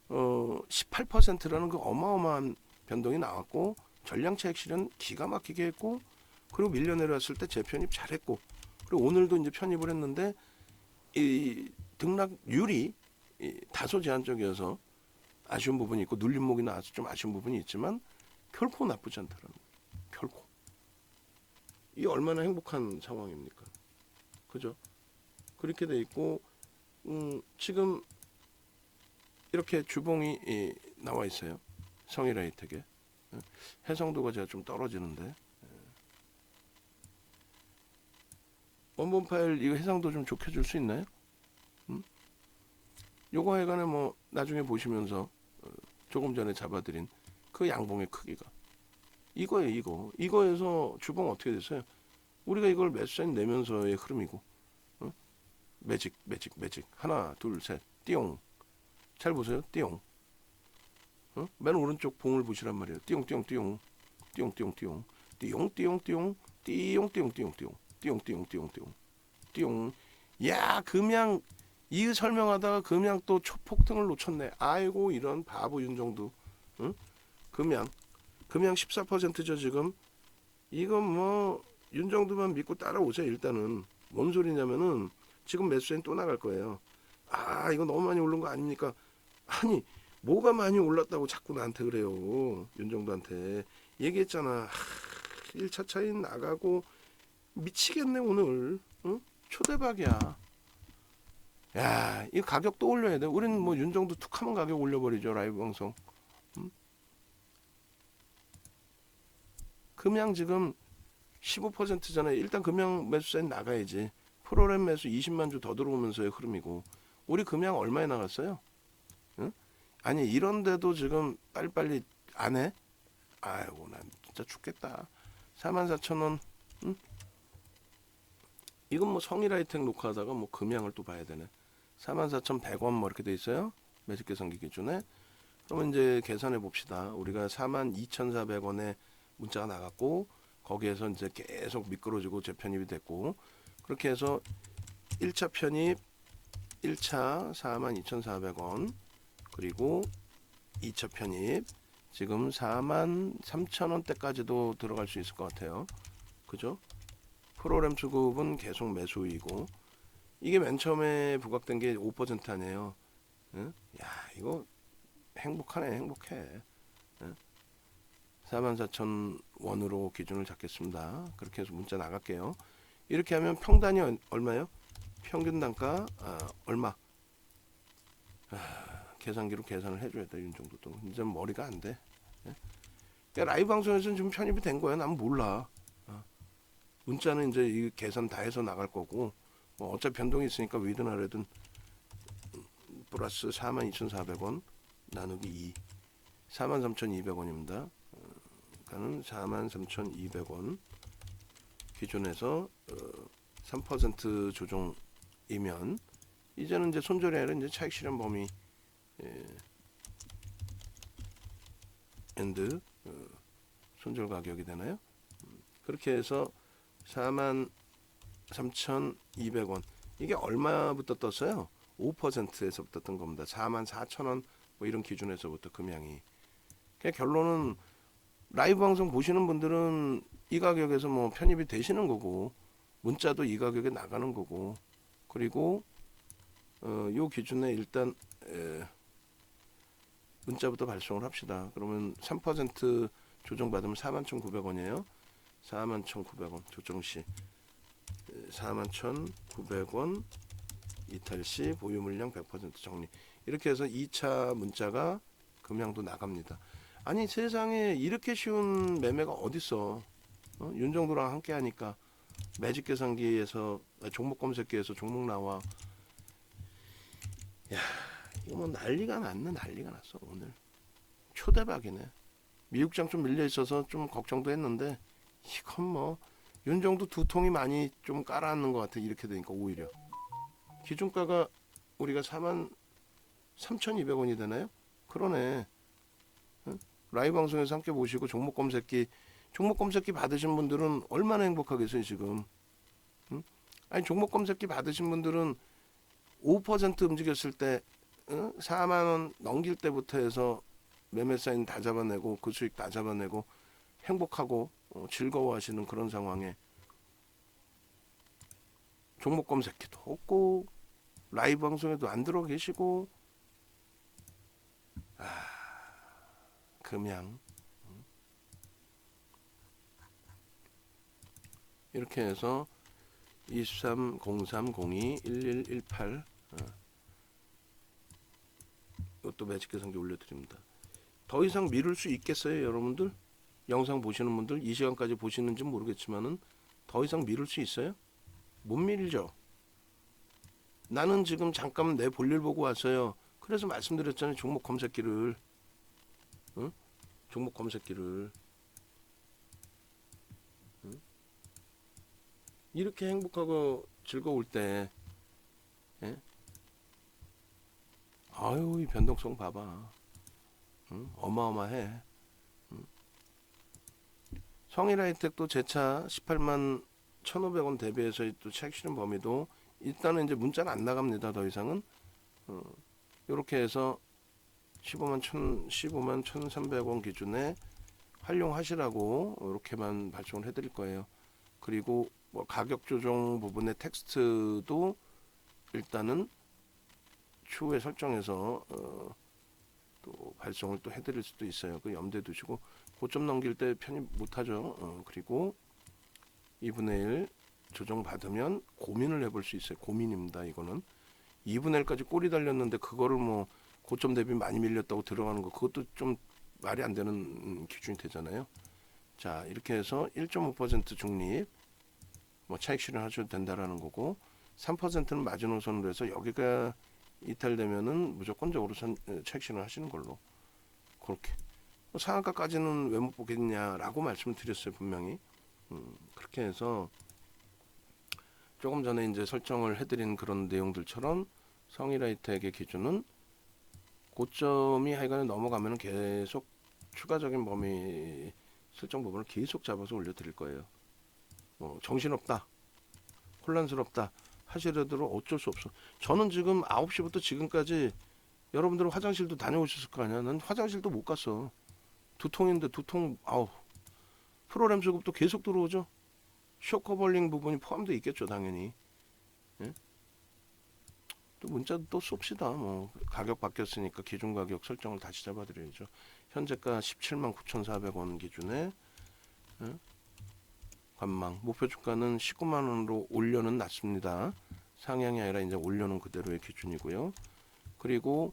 18%라는 그 어마어마한 변동이 나왔고 전량 차익 실현 기가 막히게 했고, 그리고 밀려 내려왔을 때 재편입 잘했고, 그리고 오늘도 이제 편입을 했는데 이 등락률이 다소 제한적이어서 아쉬운 부분이 있고 눌림목이 나와서 좀 아쉬운 부분이 있지만 결코 나쁘지 않다라는 거예요. 결코. 이 얼마나 행복한 상황입니까? 그죠? 그렇게 돼 있고 지금 이렇게 주봉이 나와 있어요. 성일하이텍에. 해상도가 제가 좀 떨어지는데 원본 파일 이거 해상도 좀 좋게 줄 수 있나요? 요거 해간에 뭐 나중에 보시면서 조금 전에 잡아드린 그 양봉의 크기가 이거예요. 이거에서 주봉 어떻게 됐어요? 우리가 이걸 매수사인 내면서의 흐름이고 매직 하나 둘 셋 띠용. 잘 보세요. 띠용. 맨 오른쪽 봉을 보시란 말이에요. 띠용 야, 금양 이 설명하다가 금양 또 초폭등을 놓쳤네. 아이고 이런 바보 윤정도. 응? 금양 14%죠 지금. 이건 뭐 윤정도만 믿고 따라오세요. 일단은 뭔 소리냐면은 지금 매수인 또 나갈 거예요. 아 이거 너무 많이 오른 거 아닙니까? 아니 뭐가 많이 올랐다고 자꾸 나한테 그래요. 윤정도한테 얘기했잖아. 1차 차이 나가고 미치겠네 오늘. 응? 초대박이야. 야, 이 가격 또 올려야 돼. 우리는 뭐 윤정도 툭하면 가격 올려버리죠 라이브 방송. 금양 지금 15%잖아요. 일단 금양 매수사인 나가야지. 프로그램 매수 20만 주 더 들어오면서의 흐름이고, 우리 금양 얼마에 나갔어요? 응? 아니 이런데도 지금 빨리빨리 안 해? 아이고 난 진짜 죽겠다. 44,000원. 응? 이건 뭐 성일하이텍 녹화하다가 뭐 금양을 또 봐야 되네. 44,100원 뭐 이렇게 돼 있어요. 매직 계산기 기준에. 그러면 이제 계산해 봅시다. 우리가 42,400원에 문자가 나갔고 거기에서 이제 계속 미끄러지고 재편입이 됐고, 그렇게 해서 1차 편입 1차 42,400원, 그리고 2차 편입 지금 43,000원대까지도 들어갈 수 있을 것 같아요. 그죠? 프로그램 수급은 계속 매수이고, 이게 맨 처음에 부각된 게 5% 아니에요. 응? 야 이거 행복하네. 행복해. 응? 44,000원으로 기준을 잡겠습니다. 그렇게 해서 문자 나갈게요. 이렇게 하면 평단이 얼마예요? 평균 단가 얼마? 계산기로 계산을 해줘야 돼. 이 정도도 이제 머리가 안 돼. 그러니까 라이브 방송에서는 지금 편입이 된 거야. 난 몰라. 문자는 이제 이 계산 다 해서 나갈 거고, 뭐 어차피 변동이 있으니까 위든 아래든 플러스 42,400원 나누기 2 43,200원입니다. 그러니까는 43,200원 기준에서 3% 조정이면 이제는 이제 손절이 아니라 이제 차익 실현 범위 엔드 손절 가격이 되나요? 그렇게 해서 43,200원. 이게 얼마부터 떴어요? 5%에서부터 뜬 겁니다. 44,000원 뭐 이런 기준에서부터 금양이. 그러니까 결론은 라이브 방송 보시는 분들은 이 가격에서 뭐 편입이 되시는 거고, 문자도 이 가격에 나가는 거고, 그리고 요 기준에 일단 문자부터 발송을 합시다. 그러면 3% 조정받으면 41,900원이에요. 41,900원 조정시 41,900원 이탈시 보유물량 100% 정리. 이렇게 해서 2차 문자가 금양도 나갑니다. 아니 세상에 이렇게 쉬운 매매가 어딨어. 윤정도랑 함께 하니까 매직 계산기에서 종목 검색기에서 종목 나와. 야, 이거 뭐 난리가 났어 오늘. 초대박이네. 미국장 좀 밀려 있어서 좀 걱정도 했는데 이건 뭐 윤정도 두통이 많이 좀 깔아앉는 것 같아. 이렇게 되니까 오히려 기준가가 우리가 43,200원이 되나요? 그러네. 응? 라이브 방송에서 함께 보시고 종목 검색기 받으신 분들은 얼마나 행복하겠어요 지금. 응? 아니 종목 검색기 받으신 분들은 5% 움직였을 때 4만 원 넘길 때부터 해서 매매 사인 다 잡아내고 그 수익 다 잡아내고 행복하고 즐거워하시는 그런 상황에 종목 검색기도 없고 라이브 방송에도 안 들어 계시고 금양 이렇게 해서 2303021118 이것도 매직 계산기 올려드립니다. 더 이상 미룰 수 있겠어요 여러분들? 영상 보시는 분들 이 시간까지 보시는지 모르겠지만은 더 이상 미룰 수 있어요? 못 밀죠. 나는 지금 잠깐 내 볼일 보고 왔어요. 그래서 말씀드렸잖아요. 종목 검색기를 응? 종목 검색기를 응? 이렇게 행복하고 즐거울 때 예? 아유 이 변동성 봐봐. 응? 어마어마해. 응? 성일하이텍도 제차 18만 1,500원 대비해서 또 차익 실현 범위도 일단은 이제 문자는 안 나갑니다. 더 이상은 이렇게 해서 15만 1,300원 기준에 활용하시라고 이렇게만 발송을 해드릴 거예요. 그리고 뭐 가격 조정 부분의 텍스트도 일단은 추후에 설정해서 또 발송을 또 해드릴 수도 있어요. 그 염두에 두시고 고점 넘길 때 편입 못하죠. 그리고 2분의 1 조정 받으면 고민을 해볼 수 있어요. 고민입니다. 이거는 2분의 1까지 꼬리 달렸는데 그거를 뭐 고점 대비 많이 밀렸다고 들어가는 거 그것도 좀 말이 안 되는 기준이 되잖아요. 자 이렇게 해서 1.5% 중립 뭐 차익 실현하셔도 된다라는 거고 3%는 마지노선으로 해서 여기가 이탈되면은 무조건적으로 차익 실현하시는 걸로 그렇게 상한가까지는 왜 못 보겠냐라고 말씀을 드렸어요 분명히. 그렇게 해서 조금 전에 이제 설정을 해드린 그런 내용들처럼 성일하이텍의 기준은 고점이 하여간에 넘어가면 계속 추가적인 범위 설정 부분을 계속 잡아서 올려드릴 거예요. 정신없다, 혼란스럽다 하시려도 어쩔 수 없어. 저는 지금 9시부터 지금까지 여러분들은 화장실도 다녀오셨을 거 아니야. 난 화장실도 못 갔어. 두통인데 두통 아우 프로그램 수급도 계속 들어오죠. 쇼커벌링 부분이 포함되어 있겠죠 당연히. 예? 또 문자도 또 쏩시다. 뭐 가격 바뀌었으니까 기준 가격 설정을 다시 잡아드려야죠. 현재가 17만 9,400원 기준에 예? 관망 목표 주가는 19만 원으로 올려는 놨습니다. 상향이 아니라 이제 올려는 그대로의 기준이고요. 그리고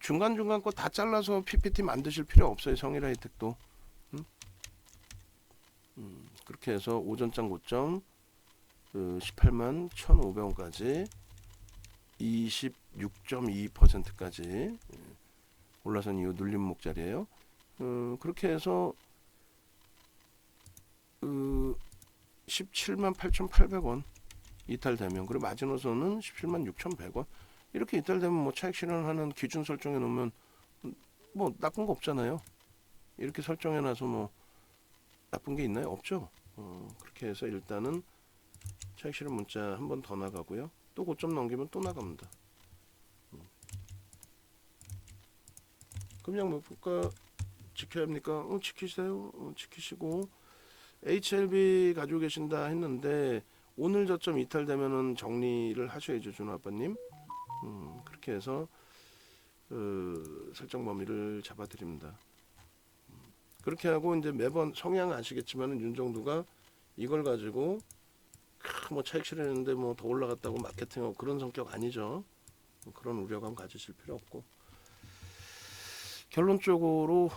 중간중간 거 다 잘라서 PPT 만드실 필요 없어요. 성일하이텍도. 그렇게 해서 오전장 고점 18만 1,500원까지 26.2%까지 올라선 이후 눌림목 자리에요. 그렇게 해서 17만 8,800원 이탈되면 그리고 마지노선은 17만 6,100원 이렇게 이탈되면 뭐 차익 실현하는 기준 설정해 놓으면 뭐 나쁜 거 없잖아요. 이렇게 설정해 놔서 뭐 나쁜 게 있나요? 없죠. 그렇게 해서 일단은 차익 실현 문자 한 번 더 나가고요. 또 고점 넘기면 또 나갑니다. 금양 목표가 지켜야 합니까? 지키세요. 지키시고 HLB 가지고 계신다 했는데 오늘 저점 이탈되면은 정리를 하셔야죠, 준호 아빠님. 그렇게 해서 설정 범위를 잡아드립니다. 그렇게 하고 이제 매번 성향 아시겠지만은 윤정두가 이걸 가지고 뭐 차익 실현했는데 뭐 더 올라갔다고 마케팅하고 그런 성격 아니죠. 그런 우려감 가지실 필요 없고 결론적으로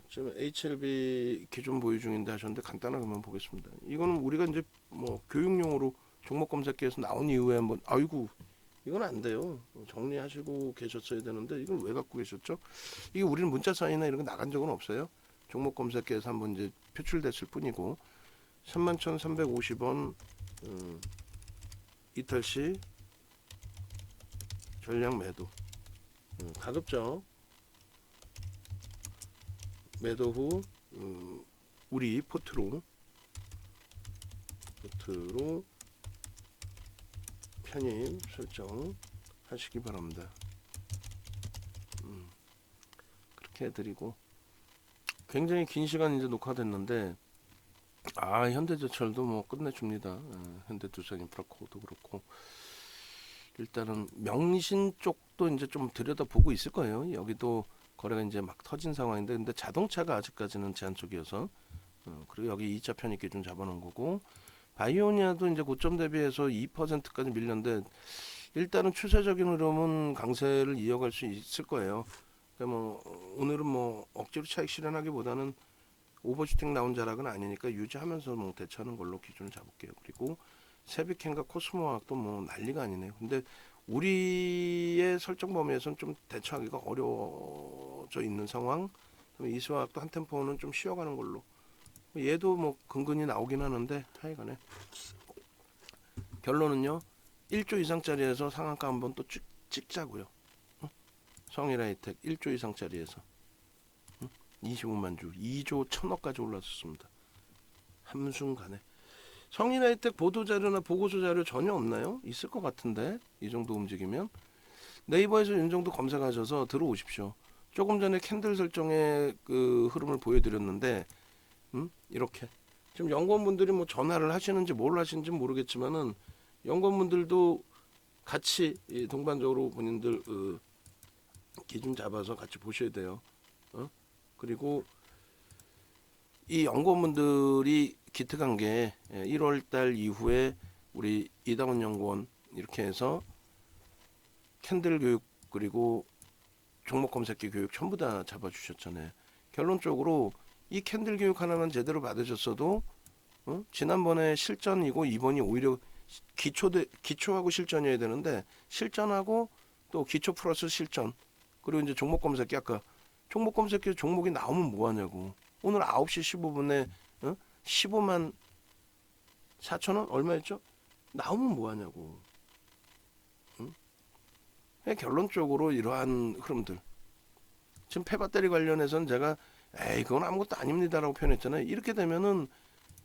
지금 HLB 기존 보유 중인데 하셨는데 간단하게만 보겠습니다. 이거는 우리가 이제 뭐 교육용으로 종목 검색기에서 나온 이후에 한번 아이고 이건 안 돼요. 정리하시고 계셨어야 되는데 이걸 왜 갖고 계셨죠? 이게 우리는 문자 사이나 이런 거 나간 적은 없어요. 종목 검색기에서 한번 이제 표출됐을 뿐이고 31,350원 이탈시 전량 매도 가급적 매도 후 우리 포트로 편입 설정 하시기 바랍니다. 그렇게 해드리고 굉장히 긴 시간 이제 녹화됐는데 현대제철도 뭐 끝내줍니다. 현대두산인프라코도 그렇고 일단은 명신 쪽도 이제 좀 들여다보고 있을 거예요. 여기도 거래가 이제 막 터진 상황인데 근데 자동차가 아직까지는 제한 쪽이어서 그리고 여기 2차 편입 기준 잡아놓은 거고 바이오니아도 이제 고점 대비해서 2%까지 밀렸는데 일단은 추세적인 흐름은 강세를 이어갈 수 있을 거예요. 그러니까 뭐 오늘은 뭐 억지로 차익 실현하기보다는 오버슈팅 나온 자락은 아니니까 유지하면서 뭐 대처하는 걸로 기준을 잡을게요. 그리고 세비캔과 코스모화학도 뭐 난리가 아니네요. 근데 우리의 설정 범위에서는 좀 대처하기가 어려워져 있는 상황. 이수화학도 한 템포는 좀 쉬어가는 걸로. 얘도 뭐 근근히 나오긴 하는데 하여간에 결론은요 1조 이상짜리에서 상한가 한번 또 찍자고요. 성일하이텍 1조 이상짜리에서 25만 주 2조 1000억까지 올랐었습니다. 한순간에. 성일하이텍 보도자료나 보고서 자료 전혀 없나요? 있을 것 같은데 이 정도 움직이면 네이버에서 이 정도 검색하셔서 들어오십시오. 조금 전에 캔들 설정의 그 흐름을 보여드렸는데 이렇게 지금 연구원분들이 뭐 전화를 하시는지 뭘 하시는지 모르겠지만은 연구원분들도 같이 동반적으로 본인들 기준 잡아서 같이 보셔야 돼요. 그리고 이 연구원분들이 기특한 게 1월달 이후에 우리 이다원 연구원 이렇게 해서 캔들 교육 그리고 종목 검색기 교육 전부 다 잡아주셨잖아요. 결론적으로 이 캔들 교육 하나만 제대로 받으셨어도 지난번에 실전이고 이번이 오히려 기초하고 실전이어야 되는데 실전하고 또 기초 플러스 실전 그리고 이제 종목 검색기 아까 종목 검색기 종목이 나오면 뭐하냐고 오늘 9시 15분에 15만 4천원 얼마였죠? 나오면 뭐하냐고 결론적으로 이러한 흐름들 지금 폐배터리 관련해서는 제가 그건 아무것도 아닙니다라고 표현했잖아요. 이렇게 되면은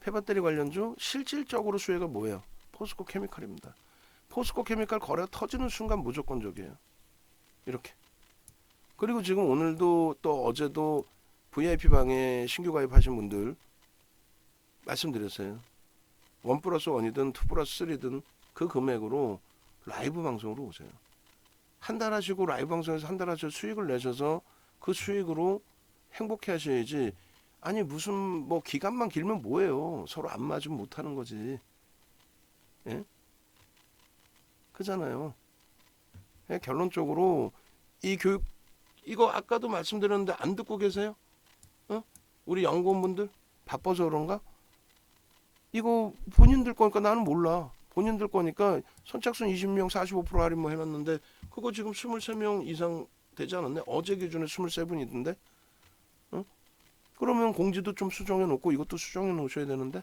폐배터리 관련주 실질적으로 수혜가 뭐예요? 포스코 케미칼입니다. 포스코 케미칼 거래가 터지는 순간 무조건적이에요. 이렇게. 그리고 지금 오늘도 또 어제도 VIP 방에 신규 가입하신 분들 말씀드렸어요. 1+1이든 2+3든 그 금액으로 라이브 방송으로 오세요. 한 달 하시고 라이브 방송에서 한 달 하셔서 수익을 내셔서 그 수익으로 행복해 하셔야지. 아니 무슨 뭐 기간만 길면 뭐예요. 서로 안 맞으면 못하는 거지. 예? 그잖아요. 결론적으로 이 교육 이거 아까도 말씀드렸는데 안 듣고 계세요? 우리 연구원분들 바빠서 그런가? 이거 본인들 거니까 나는 몰라. 본인들 거니까 선착순 20명 45% 할인 뭐 해놨는데 그거 지금 23명 이상 되지 않았네? 어제 기준에 23분이던데? 그러면 공지도 좀 수정해 놓고 이것도 수정해 놓으셔야 되는데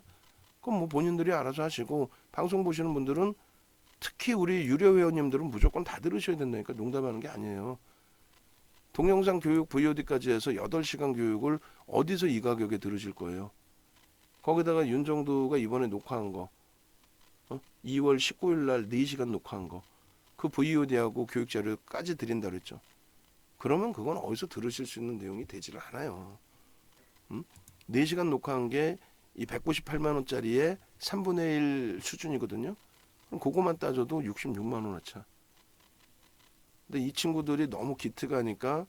그럼 뭐 본인들이 알아서 하시고 방송 보시는 분들은 특히 우리 유료 회원님들은 무조건 다 들으셔야 된다니까 농담하는 게 아니에요. 동영상 교육 VOD까지 해서 8시간 교육을 어디서 이 가격에 들으실 거예요. 거기다가 윤정두가 이번에 녹화한 거 2월 19일 날 4시간 녹화한 거 그 VOD하고 교육 자료까지 드린다 그랬죠. 그러면 그건 어디서 들으실 수 있는 내용이 되지를 않아요. 4시간 녹화한 게 이 198만 원짜리의 3분의 1 수준이거든요. 그럼 그거만 따져도 66만 원 어차. 근데 이 친구들이 너무 기특하니까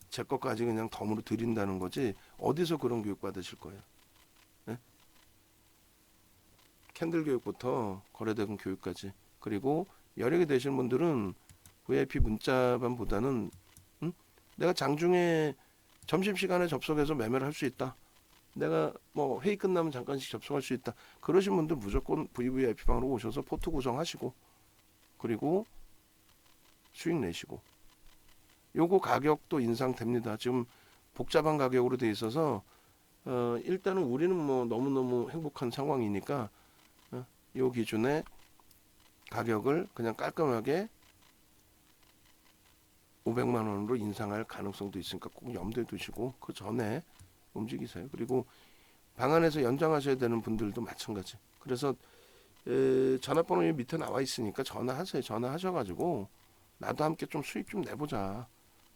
제 것까지 그냥 덤으로 드린다는 거지 어디서 그런 교육 받으실 거예요. 네? 캔들 교육부터 거래대금 교육까지 그리고 여력이 되신 분들은 VIP 문자반보다는 내가 장중에 점심시간에 접속해서 매매를 할 수 있다. 내가 뭐 회의 끝나면 잠깐씩 접속할 수 있다. 그러신 분들 무조건 VVIP 방으로 오셔서 포트 구성하시고 그리고 수익 내시고 요거 가격도 인상됩니다. 지금 복잡한 가격으로 돼 있어서 일단은 우리는 뭐 너무너무 행복한 상황이니까 요 기준에 가격을 그냥 깔끔하게 500만 원으로 인상할 가능성도 있으니까 꼭 염두에 두시고 그 전에 움직이세요. 그리고 방안에서 연장하셔야 되는 분들도 마찬가지. 그래서 전화번호 밑에 나와 있으니까 전화하세요. 전화하셔가지고 나도 함께 좀 수익 좀 내보자.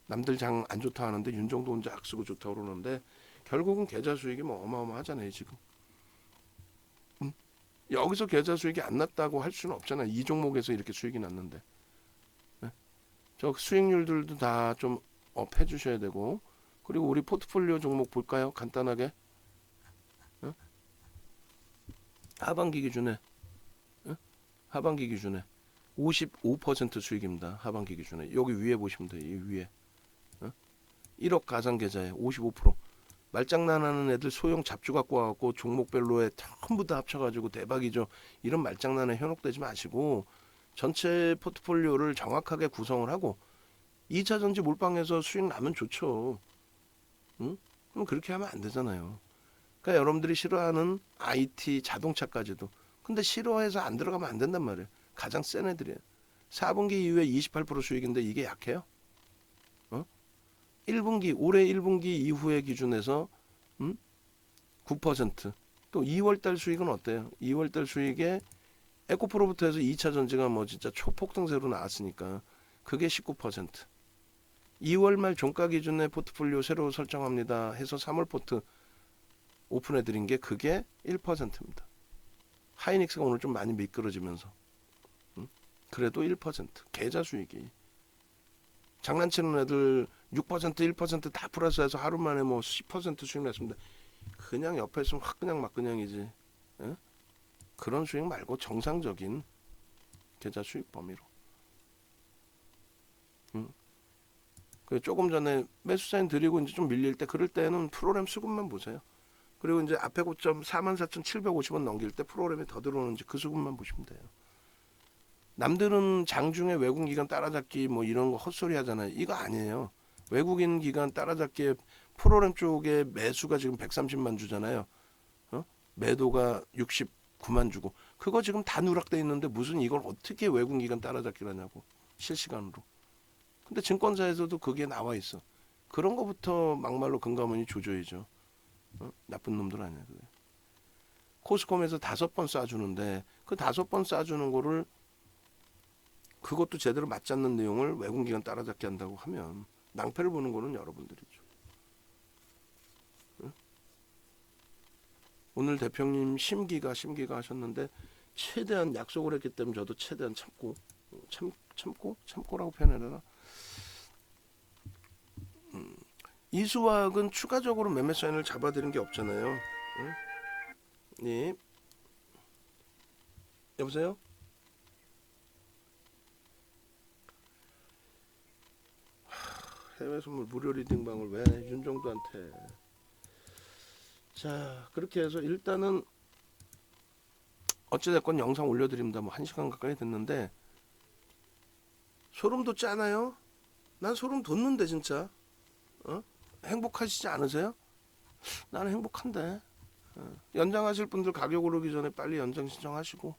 남들 장 안 좋다 하는데 윤정도 혼자 악쓰고 좋다 그러는데 결국은 계좌 수익이 뭐 어마어마하잖아요 지금. 여기서 계좌 수익이 안 났다고 할 수는 없잖아요. 이 종목에서 이렇게 수익이 났는데. 네? 저 수익률들도 다 좀 업 해주셔야 되고 그리고 우리 포트폴리오 종목 볼까요? 간단하게. 하반기 기준에 하반기 기준에 55% 수익입니다. 하반기 기준에 여기 위에 보시면 돼요. 이 위에 1억 가상 계좌에 55%. 말장난하는 애들 소형 잡주 갖고 와갖고 종목별로에 전부 다 합쳐가지고 대박이죠. 이런 말장난에 현혹되지 마시고 전체 포트폴리오를 정확하게 구성을 하고 2차 전지 몰빵해서 수익 나면 좋죠. 응? 그럼 그렇게 하면 안 되잖아요. 그러니까 여러분들이 싫어하는 IT 자동차까지도 근데 싫어해서 안 들어가면 안 된단 말이에요. 가장 센 애들이에요. 4분기 이후에 28% 수익인데 이게 약해요? 1분기 올해 1분기 이후의 기준에서 9%. 또 2월달 수익은 어때요? 2월달 수익에 에코프로부터 해서 2차 전지가 뭐 진짜 초폭등세로 나왔으니까 그게 19%. 2월 말 종가 기준에 포트폴리오 새로 설정합니다 해서 3월 포트 오픈해드린 게 그게 1%입니다. 하이닉스가 오늘 좀 많이 미끄러지면서 그래도 1% 계좌 수익이 장난치는 애들 6% 1%다 플러스해서 하루 만에 뭐 10% 수익 냈습니다. 그냥 옆에 있으면 확 그냥 막 그냥이지. 에? 그런 수익 말고 정상적인 계좌 수익 범위로. 그 조금 전에 매수 사인 드리고 이제 좀 밀릴 때 그럴 때는 프로그램 수급만 보세요. 그리고 이제 앞에 고점 44,750원 넘길 때 프로그램이 더 들어오는지 그 수급만 보시면 돼요. 남들은 장중에 외국 기관 따라잡기 뭐 이런 거 헛소리 하잖아요. 이거 아니에요. 외국인 기관 따라잡기에 프로그램 쪽에 매수가 지금 130만 주잖아요. 매도가 69만 주고 그거 지금 다 누락돼 있는데 무슨 이걸 어떻게 외국 기관 따라잡기를 하냐고 실시간으로. 근데 증권사에서도 그게 나와 있어. 그런 거부터 막말로 금감원이 조져야죠. 나쁜 놈들 아니야. 그게. 코스콤에서 5번 쏴주는데 그 5번 쏴주는 거를 그것도 제대로 맞지 않는 내용을 외국기관 따라잡기 한다고 하면 낭패를 보는 거는 여러분들이죠. 오늘 대표님 심기가 하셨는데 최대한 약속을 했기 때문에 저도 최대한 참고라고 표현해라. 이수학은 추가적으로 매매 사인을 잡아드린 게 없잖아요. 네. 여보세요? 해외 선물 무료 리딩방을 왜 윤정도한테. 자 그렇게 해서 일단은 어찌됐건 영상 올려드립니다. 뭐 1시간 가까이 됐는데 소름 돋지 않아요? 난 소름 돋는데 진짜. 행복하시지 않으세요? 나는 행복한데. 연장하실 분들 가격 오르기 전에 빨리 연장 신청하시고